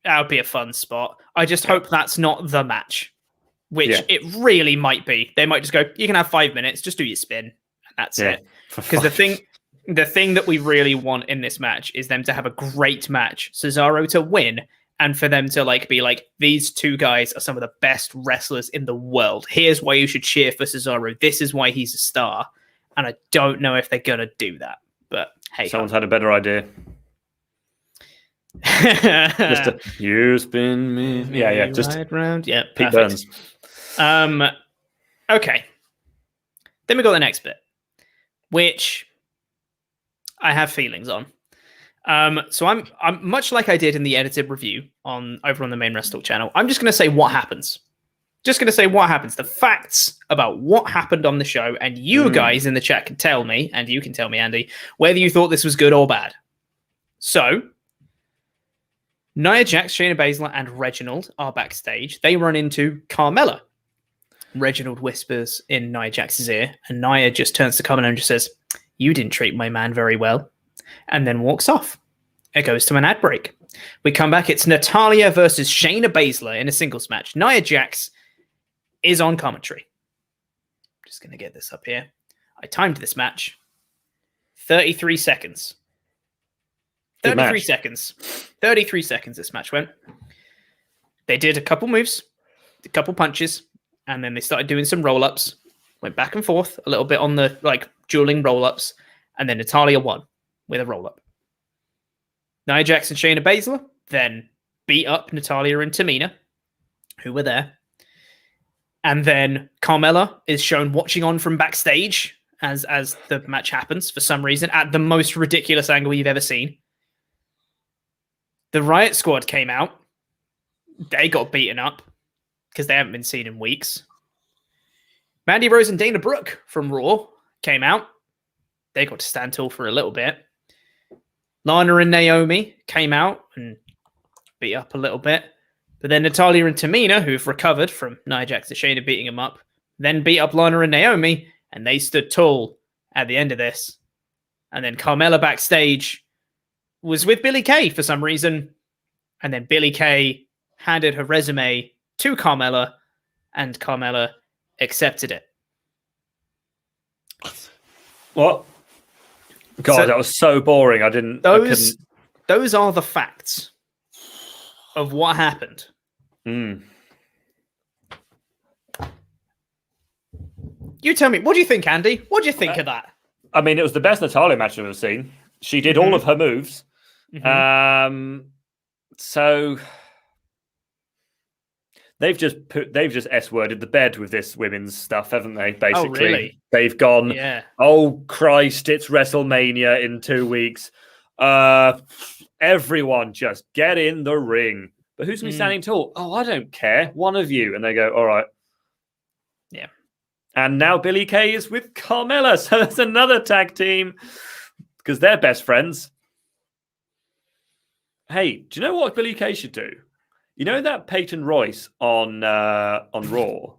that would be a fun spot. I just hope that's not the match, which it really might be. They might just go, you can have 5 minutes, just do your spin, and that's it. Because the thing that we really want in this match is them to have a great match, Cesaro to win, and for them to be like, these two guys are some of the best wrestlers in the world. Here's why you should cheer for Cesaro. This is why he's a star. And I don't know if they're gonna do that, but hey, someone's had a better idea. You spin me. Yeah. Just right round. Yeah, Pete Burns. Okay. Then we got the next bit, which I have feelings on. So I'm much like I did in the edited review over on the main WrestleTalk channel. I'm just going to say what happens. The facts about what happened on the show, and you guys in the chat can tell me, and you can tell me, Andy, whether you thought this was good or bad. So, Nia Jax, Shayna Baszler, and Reginald are backstage. They run into Carmella. Reginald whispers in Nia Jax's ear, and Nia just turns to Carmella and just says, "You didn't treat my man very well," and then walks off. It goes to an ad break. We come back. It's Natalya versus Shayna Baszler in a singles match. Nia Jax is on commentary. Just going to get this up here. I timed this match. 33 seconds. 33 seconds. 33 seconds this match went. They did a couple moves, a couple punches, and then they started doing some roll-ups. Went back and forth a little bit on the dueling roll-ups, and then Natalya won with a roll-up. Nia Jax and Shayna Baszler then beat up Natalya and Tamina, who were there. And then Carmella is shown watching on from backstage as the match happens for some reason at the most ridiculous angle you've ever seen. The Riot Squad came out. They got beaten up because they haven't been seen in weeks. Mandy Rose and Dana Brooke from Raw came out. They got to stand tall for a little bit. Lana and Naomi came out and beat up a little bit. But then Natalya and Tamina, who've recovered from Nia Jax and Shayna beating them up, then beat up Lana and Naomi, and they stood tall at the end of this. And then Carmella backstage was with Billie Kay for some reason. And then Billie Kay handed her resume to Carmella, and Carmella accepted it. What? God, So- that was so boring. I couldn't. Those are the facts of what happened. You tell me, what do you think, Andy? What do you think of that? I mean, it was the best Natalya match I've ever seen. She did all of her moves. So they've just S-worded the bed with this women's stuff, haven't they? Basically, Oh, really? They've gone, oh Christ, it's WrestleMania in 2 weeks. Everyone just get in the ring. But who's going to be standing tall? Oh, I don't care. One of you. And they go, all right. Yeah. And now Billie Kay is with Carmella. So that's another tag team because they're best friends. Hey, do you know what Billie Kay should do? You know that Peyton Royce on Raw?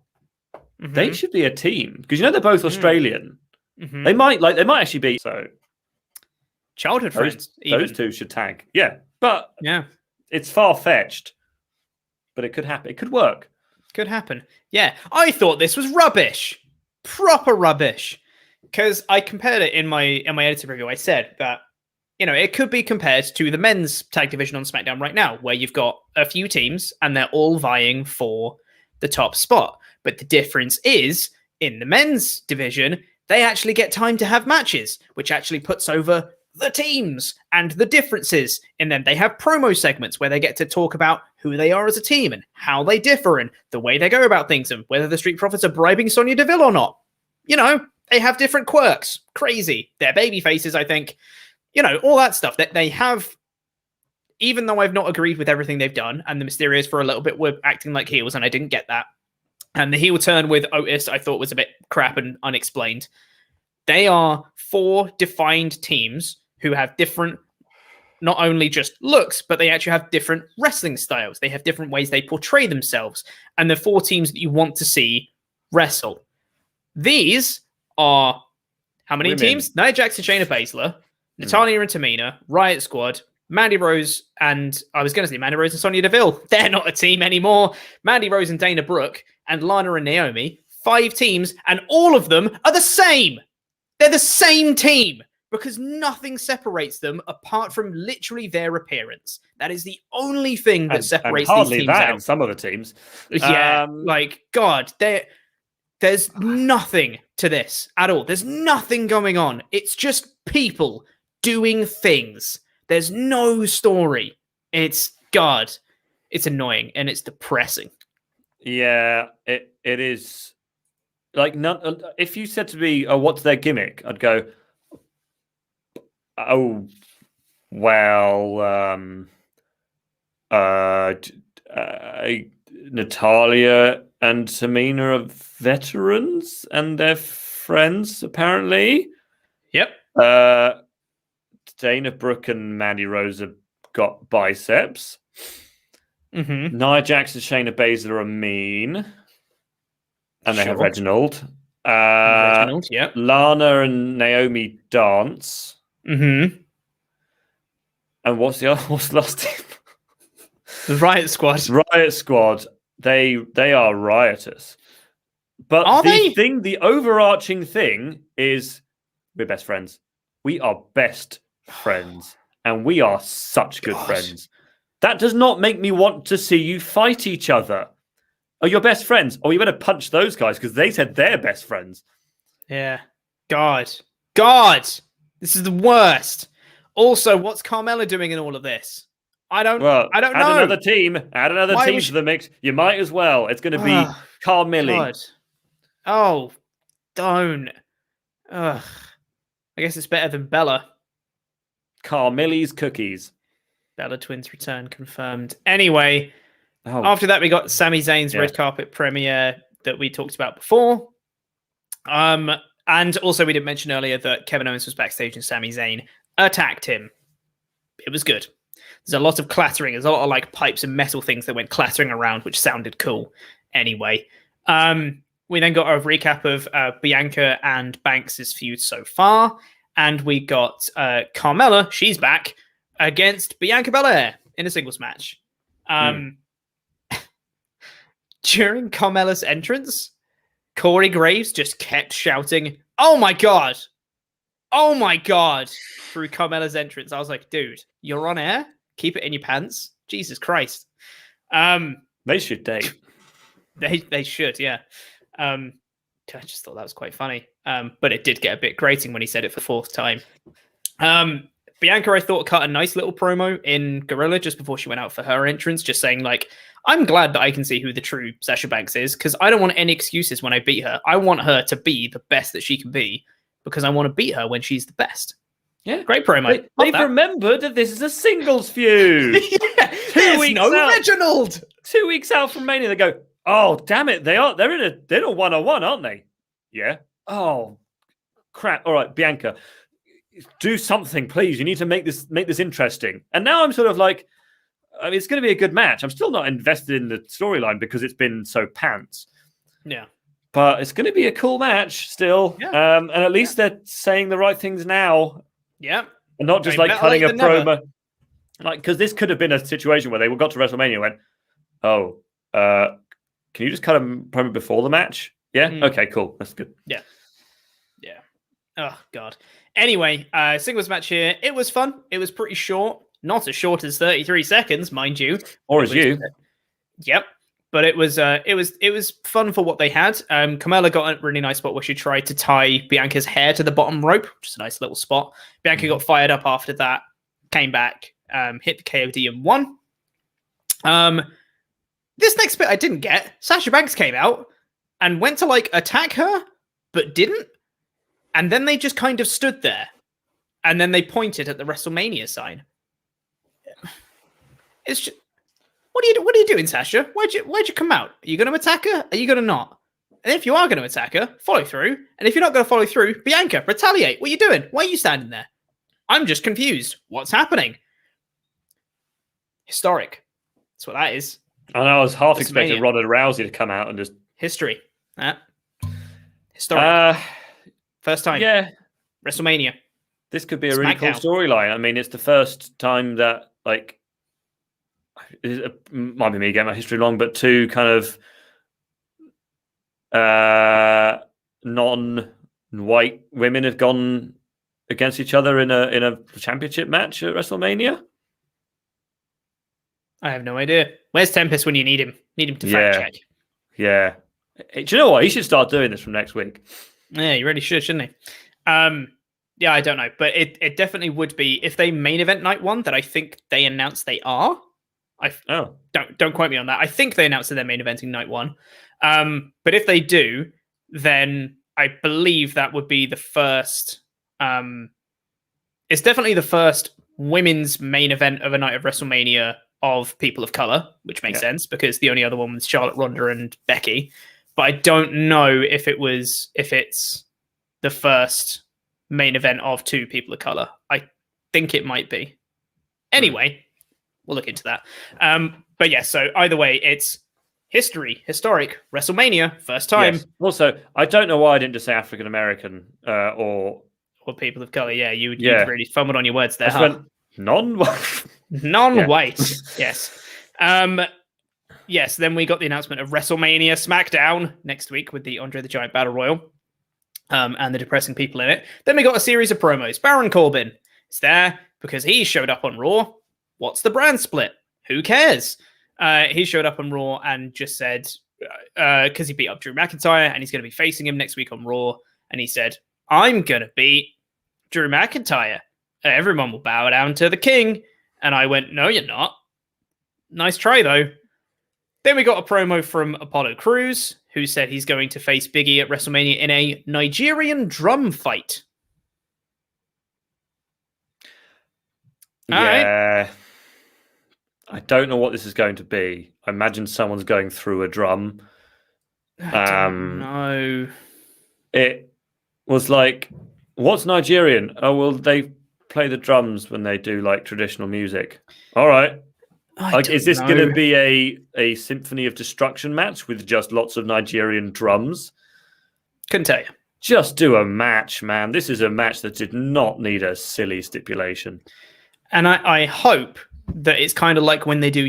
They should be a team because they're both Australian. They might actually be so. Childhood friends. Those two should tag. Yeah, but yeah, it's far-fetched. But it could happen. It could work. Could happen. Yeah, I thought this was rubbish, proper rubbish, because I compared it in my edited review. I said that it could be compared to the men's tag division on SmackDown right now, where you've got a few teams and they're all vying for the top spot. But the difference is in the men's division, they actually get time to have matches, which actually puts over the teams and the differences. And then they have promo segments where they get to talk about who they are as a team and how they differ and the way they go about things and whether the Street Profits are bribing Sonya Deville or not. They have different quirks. Crazy. They're baby faces, I think. All that stuff that they have. even though I've not agreed with everything they've done, and the Mysterios for a little bit were acting like heels, and I didn't get that. And the heel turn with Otis, I thought was a bit crap and unexplained. They are 4 defined teams who have different, not only just looks, but they actually have different wrestling styles. They have different ways they portray themselves. And the 4 teams that you want to see wrestle. These are how many teams? Nia Jax and Shayna Baszler, Natalya and Tamina, Riot Squad, Mandy Rose, and I was going to say Mandy Rose and Sonya Deville. They're not a team anymore. Mandy Rose and Dana Brooke and Lana and Naomi. 5 teams, and all of them are the same. They're the same team because nothing separates them apart from literally their appearance. That is the only thing that separates these teams that out. In some other teams. Yeah, God, there's nothing to this at all. There's nothing going on. It's just people doing things. There's no story. It's annoying and it's depressing. Yeah, it is. Like, if you said to me, "Oh, what's their gimmick?" I'd go, "Oh, well, Natalya and Tamina are veterans, and they're friends, apparently." Yep. Dana Brooke and Mandy Rose have got biceps. Mm-hmm. Nia Jax and Shayna Baszler are mean. And they have Reginald. Reginald, yep. Lana and Naomi dance. Mm-hmm. And what's the last team? The Riot Squad. Riot Squad. They are riotous. But the overarching thing is we're best friends. We are best friends. And we are such good friends. That does not make me want to see you fight each other. Oh, you're best friends. Oh, you better punch those guys because they said they're best friends. Yeah. God. This is the worst. Also, what's Carmella doing in all of this? I don't know. Add another team to the mix. You might as well. It's going to be Carmella. God. Oh, don't. Ugh. I guess it's better than Bella. Carmella's cookies. Bella Twins return confirmed. Anyway, after that, we got Sami Zayn's red carpet premiere that we talked about before. And also, we did mention earlier that Kevin Owens was backstage and Sami Zayn attacked him. It was good. There's a lot of clattering. There's a lot of like pipes and metal things that went clattering around, which sounded cool. Anyway, we then got a recap of Bianca and Banks' feud so far. And we got Carmella, she's back, against Bianca Belair in a singles match. During Carmella's entrance, Corey Graves just kept shouting, "Oh my God! Oh my God!" through Carmella's entrance. I was like, dude, you're on air? Keep it in your pants. Jesus Christ. They should date. They should, yeah. I just thought that was quite funny. But it did get a bit grating when he said it for the 4th time. Bianca, I thought, cut a nice little promo in Gorilla just before she went out for her entrance, just saying, like, I'm glad that I can see who the true Sasha Banks is, because I don't want any excuses when I beat her. I want her to be the best that she can be, because I want to beat her when she's the best. Yeah, great promo. They've remembered that this is a singles feud. Yeah, 2 weeks out. Reginald. 2 weeks out from Mania, they go, oh, damn it, they're in a one-on-one, aren't they? Yeah. Oh, crap. All right, Bianca, do something, please. You need to make this interesting. And now I'm sort of like, I mean, it's going to be a good match. I'm still not invested in the storyline because it's been so pants. Yeah. But it's going to be a cool match still. Yeah. And at least they're saying the right things now. Yeah. And not just like cutting a promo. Like, because this could have been a situation where they got to WrestleMania and went, oh, can you just cut a promo before the match? Yeah? Okay, cool. That's good. Yeah. Yeah. Oh, God. Anyway, singles match here. It was fun. It was pretty short. Not as short as 33 seconds, mind you. Or as you. Yep. But it was fun for what they had. Carmella got a really nice spot where she tried to tie Bianca's hair to the bottom rope, which is a nice little spot. Bianca got fired up after that, came back, hit the KOD and won. This next bit I didn't get. Sasha Banks came out and went to like attack her, but didn't. And then they just kind of stood there. And then they pointed at the WrestleMania sign. It's just, what are you doing, Sasha? Why'd you come out? Are you going to attack her? Are you going to not? And if you are going to attack her, follow through. And if you're not going to follow through, Bianca, retaliate. What are you doing? Why are you standing there? I'm just confused. What's happening? Historic. That's what that is. And I was half expecting Ronda Rousey to come out and just history. Historic. First time. Yeah. WrestleMania. This could be a really cool storyline. I mean, it's the first time that, like, it might be me getting my history wrong, but two kind of non-white women have gone against each other in a championship match at WrestleMania. I have no idea. Where's Tempest when you need him? Need him to fact check. Yeah. Do you know what? He should start doing this from next week. Yeah, you really should, shouldn't he? Yeah, I don't know, but it definitely would be if they main event night one that I think they announced they are. Don't quote me on that. I think they announced that they're main eventing night one. But if they do, then I believe that would be the first. It's definitely the first women's main event of a night of WrestleMania of people of color, which makes sense because the only other one was Charlotte, Ronda, and Becky. But I don't know if it's the first main event of two people of color. I think it might be. Anyway, we'll look into that. But yeah, so either way, it's historic WrestleMania, first time. Yes. Also, I don't know why I didn't just say African American or people of color. Yeah, you really fumbled on your words there. Went non-white. Non-white. Yes. Yes. Then we got the announcement of WrestleMania SmackDown next week with the Andre the Giant Battle Royal. And the depressing people in it. Then we got a series of promos. Baron Corbin is there because he showed up on Raw. What's the brand split? Who cares? He showed up on Raw and just said, because he beat up Drew McIntyre and he's going to be facing him next week on Raw. And he said, I'm going to beat Drew McIntyre. Everyone will bow down to the king. And I went, no, you're not. Nice try, though. Then we got a promo from Apollo Crews, who said he's going to face Big E at WrestleMania in a Nigerian drum fight. Yeah. I don't know what this is going to be. I imagine someone's going through a drum. I don't know. It was like, what's Nigerian? Oh, well, they play the drums when they do like traditional music. All right. Is this going to be a Symphony of Destruction match with just lots of Nigerian drums? Couldn't tell you. Just do a match, man. This is a match that did not need a silly stipulation. And I hope that it's kind of like when they do,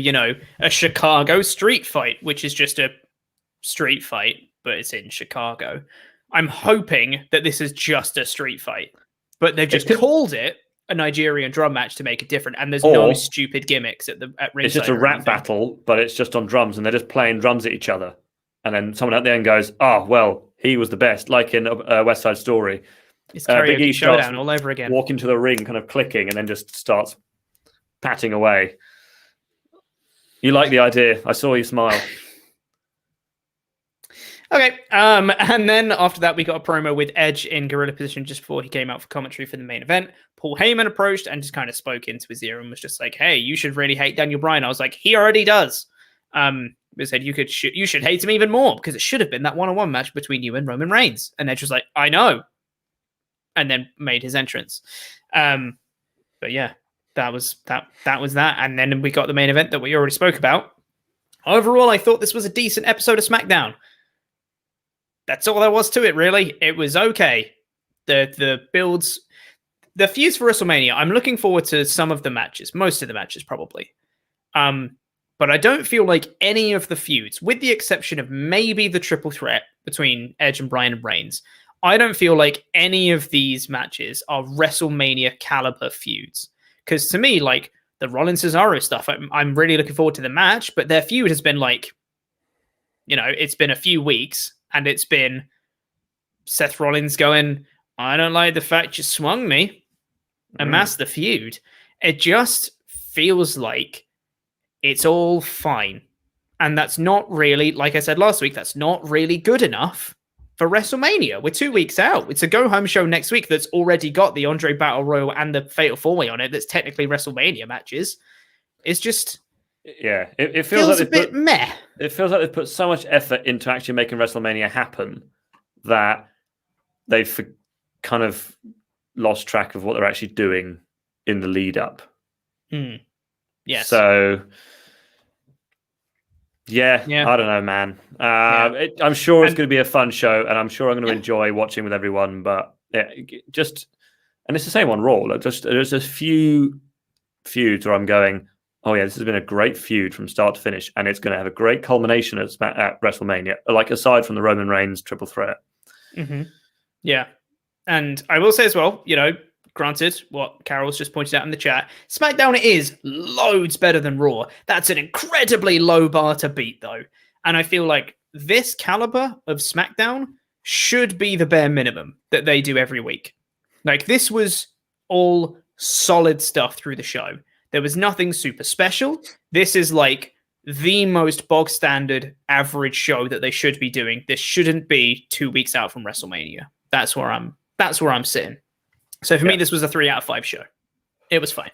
a Chicago street fight, which is just a street fight, but it's in Chicago. I'm hoping that this is just a street fight, but they've just called it a Nigerian drum match to make it different, and there's no stupid gimmicks at ringside. It's just a rap battle, but it's just on drums, and they're just playing drums at each other. And then someone at the end goes, "Oh, well, he was the best," like in West Side Story. It's Karaoke Big E Showdown all over again. Walk into the ring, kind of clicking, and then just starts patting away. You like the idea? I saw you smile. Okay, and then after that, we got a promo with Edge in gorilla position just before he came out for commentary for the main event. Paul Heyman approached and just kind of spoke into his ear and was just like, "Hey, you should really hate Daniel Bryan." I was like, "He already does." He said, "You should hate him even more because it should have been that one-on-one match between you and Roman Reigns." And Edge was like, "I know," and then made his entrance. But yeah, that was that. And then we got the main event that we already spoke about. Overall, I thought this was a decent episode of SmackDown. That's all there was to it, really. It was okay. The builds, the feuds for WrestleMania, I'm looking forward to some of the matches, most of the matches probably. But I don't feel like any of the feuds, with the exception of maybe the triple threat between Edge and Bryan and Reigns, I don't feel like any of these matches are WrestleMania caliber feuds. Because to me, like the Rollins Cesaro stuff, I'm really looking forward to the match, but their feud has been like, it's been a few weeks. And it's been Seth Rollins going, "I don't like the fact you swung me." And that's the feud. It just feels like it's all fine. And that's not really, like I said last week, that's not really good enough for WrestleMania. We're 2 weeks out. It's a go-home show next week that's already got the Andre Battle Royal and the Fatal 4-Way on it that's technically WrestleMania matches. It's just, Yeah, it feels like a bit meh. It feels like they've put so much effort into actually making WrestleMania happen that they've kind of lost track of what they're actually doing in the lead up. Yes. So, yeah, I don't know, man. I'm sure it's going to be a fun show, and I'm sure I'm going to enjoy watching with everyone. But and it's the same on Raw. There's a few feuds where I'm going, oh yeah, this has been a great feud from start to finish, and it's going to have a great culmination at WrestleMania. Like aside from the Roman Reigns triple threat. Yeah, and I will say as well, granted, what Carol's just pointed out in the chat, SmackDown is loads better than Raw. That's an incredibly low bar to beat, though. And I feel like this caliber of SmackDown should be the bare minimum that they do every week. Like, this was all solid stuff through the show. There was nothing super special. This is like the most bog standard average show that they should be doing. This shouldn't be 2 weeks out from WrestleMania. That's where I'm sitting. So for me, this was a 3 out of 5 show. It was fine.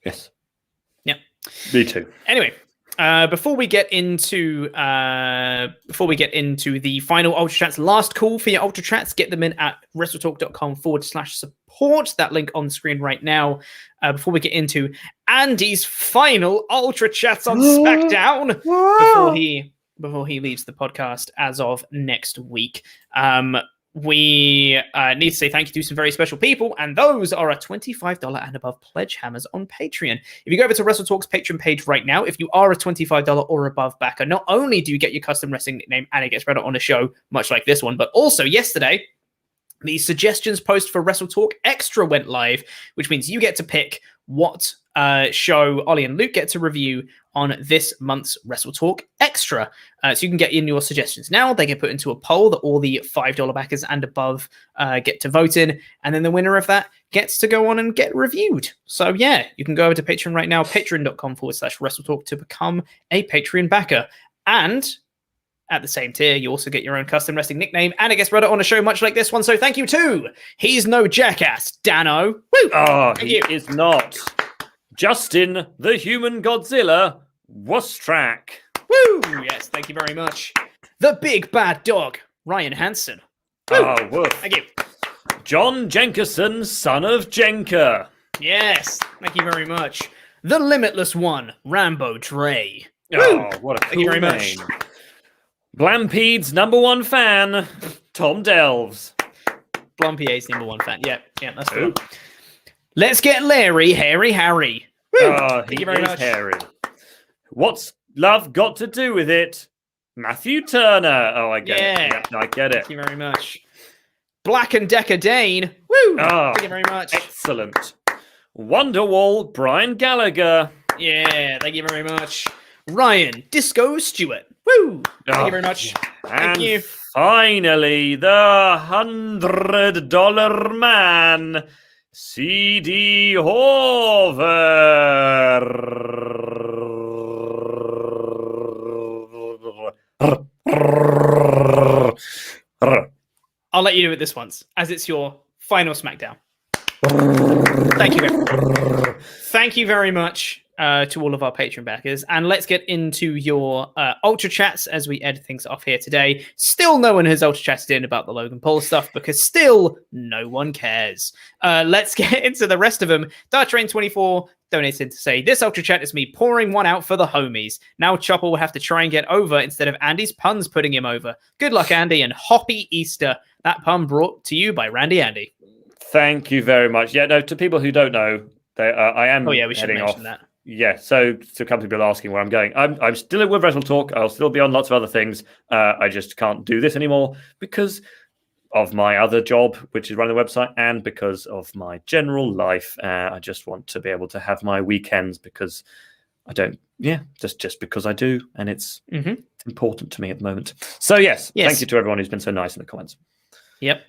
Yes. Yeah. Me too. Anyway, before we get into the final Ultra Chats, last call for your Ultra Chats, get them in at WrestleTalk.com/support. That link on screen right now. Before we get into Andy's final Ultra Chats on SmackDown, before he leaves the podcast as of next week. We need to say thank you to some very special people, and those are our $25 and above pledge hammers on Patreon. If you go over to WrestleTalk's Patreon page right now, if you are a $25 or above backer, not only do you get your custom wrestling nickname and it gets read out on a show, much like this one, but also yesterday, the suggestions post for WrestleTalk Extra went live, which means you get to pick what show Ollie and Luke get to review on this month's WrestleTalk Extra. So you can get in your suggestions now. They get put into a poll that all the $5 backers and above get to vote in. And then the winner of that gets to go on and get reviewed. So yeah, you can go over to Patreon right now, patreon.com/WrestleTalk to become a Patreon backer. And at the same tier, you also get your own custom wrestling nickname, and it gets read out on a show much like this one. So thank you to He's No Jackass, Dano. Woo! Oh, he is not. Justin, the Human Godzilla, Wustrak. Woo! Yes, thank you very much. The Big Bad Dog, Ryan Hansen. Woo! Oh, woof. Thank you. John Jenkerson, son of Jenker. Yes, thank you very much. The Limitless One, Rambo Dre. Oh, what a cool Thank you very name. much. Blampede's #1 fan, Tom Delves. Blumpier's #1 fan. Yeah, that's the one. Let's get Larry, Hairy Harry. Woo! Oh, Thank you very much. Hairy. What's love got to do with it? Matthew Turner. Oh, I get it. Yeah, I get it. Thank you very much. Black and Decker Dane. Woo! Oh, thank you very much. Excellent. Wonderwall, Brian Gallagher. Yeah, thank you very much. Ryan, Disco Stewart. Woo! Thank you very much. Thank you. Finally, the $100 man, CD Hover. I'll let you do it this once, as it's your final SmackDown. Thank you very much to all of our Patreon backers. And let's get into your Ultra Chats as we end things off here today. Still no one has Ultra Chatted in about the Logan Paul stuff because still no one cares. Let's get into the rest of them. Dartrain24 donated to say, this Ultra Chat is me pouring one out for the homies. Now Chopper will have to try and get over instead of Andy's puns putting him over. Good luck, Andy, and Hoppy Easter. That pun brought to you by Randy Andy. Thank you very much. Yeah, no, to people who don't know, I am we should heading mention off. That. Yeah, so to a couple of people asking where I'm going, I'm still with WrestleTalk. I'll still be on lots of other things. I just can't do this anymore because of my other job, which is running the website, and because of my general life. I just want to be able to have my weekends because I don't. Yeah, just because I do, and it's important to me at the moment. So yes, thank you to everyone who's been so nice in the comments. Yep.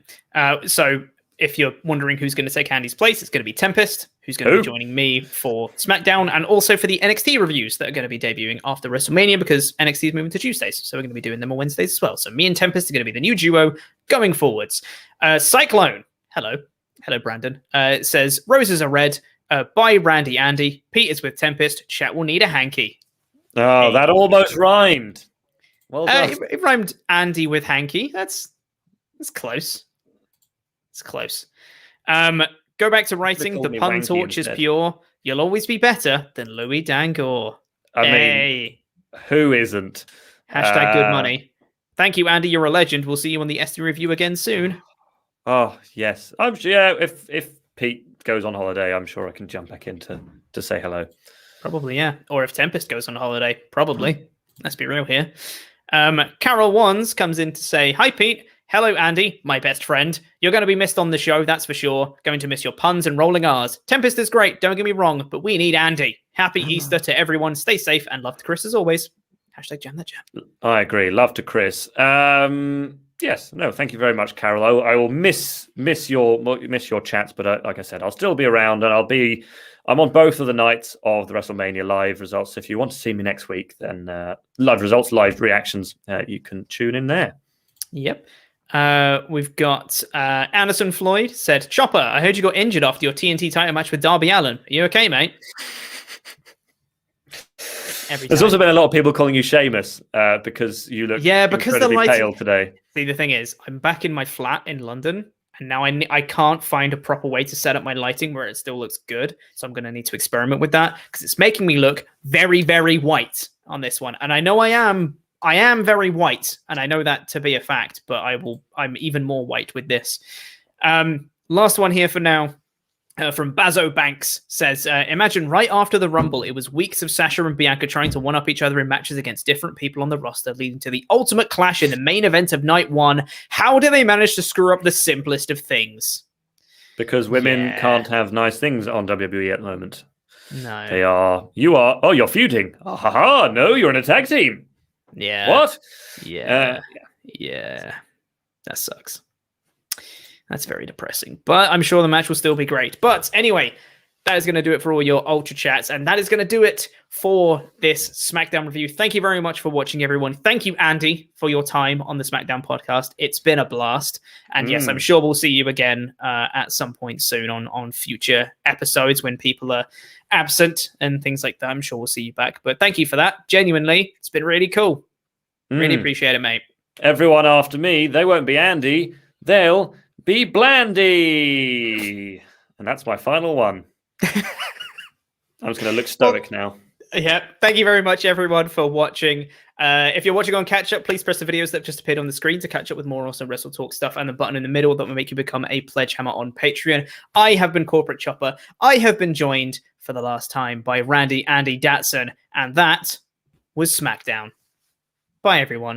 So if you're wondering who's going to take Andy's place, it's going to be Tempest, who's going to be joining me for SmackDown and also for the NXT reviews that are going to be debuting after WrestleMania because NXT is moving to Tuesdays. So we're going to be doing them on Wednesdays as well. So me and Tempest are going to be the new duo going forwards. Cyclone, hello, Brandon, says, roses are red. Bye, Randy Andy. Pete is with Tempest. Chat will need a hanky. Oh, that almost rhymed. Well done. It rhymed Andy with hanky. That's close. It's close. Go back to writing. The pun torch is pure. You'll always be better than Louis Dangor. I mean, who isn't? Hashtag good money. Thank you, Andy. You're a legend. We'll see you on the SD review again soon. Oh, yes. I'm sure. Yeah, if Pete goes on holiday, I'm sure I can jump back in to say hello. Probably, yeah. Or if Tempest goes on holiday, probably. Let's be real here. Carol Wands comes in to say, "Hi, Pete. Hello, Andy, my best friend. You're going to be missed on the show, that's for sure. Going to miss your puns and rolling R's. Tempest is great, don't get me wrong, but we need Andy. Happy Easter to everyone. Stay safe and love to Chris as always." Hashtag jam that jam. I agree. Love to Chris. Yes. No, thank you very much, Carol. I will miss your chats, but like I said, I'll still be around, and I'm on both of the nights of the WrestleMania live results. So if you want to see me next week, then live results, live reactions, you can tune in there. Yep. We've got Anderson Floyd said, "Chopper, I heard you got injured after your TNT title match with Darby Allin. Are you okay, mate?" There's also been a lot of people calling you Sheamus because you look incredibly pale today. See, the thing is, I'm back in my flat in London, and now I can't find a proper way to set up my lighting where it still looks good. So I'm going to need to experiment with that because it's making me look very, very white on this one. And I know I am very white, and I know that to be a fact, but I'm even more white with this. Last one here for now. From Bazo Banks says, "Imagine right after the Rumble, it was weeks of Sasha and Bianca trying to one-up each other in matches against different people on the roster, leading to the ultimate clash in the main event of night one. How do they manage to screw up the simplest of things?" Because women can't have nice things on WWE at the moment. No. You're feuding. No, you're in a tag team. Yeah. What? Yeah. Yeah. That sucks. That's very depressing, but I'm sure the match will still be great. But anyway, that is going to do it for all your Ultra Chats, and that is going to do it for this SmackDown review. Thank you very much for watching, everyone. Thank you, Andy, for your time on the SmackDown podcast. It's been a blast, and yes, I'm sure we'll see you again at some point soon on future episodes when people are absent and things like that. I'm sure we'll see you back, but thank you for that. Genuinely, it's been really cool. Really appreciate it, mate. Everyone after me, they won't be Andy. They'll be Blandy. And that's my final one. I'm just going to look stoic now. Yeah. Thank you very much, everyone, for watching. If you're watching on Catch Up, please press the videos that just appeared on the screen to catch up with more awesome WrestleTalk stuff, and the button in the middle that will make you become a pledge hammer on Patreon. I have been Corporate Chopper. I have been joined for the last time by Randy Andy Datson, and that was SmackDown. Bye, everyone.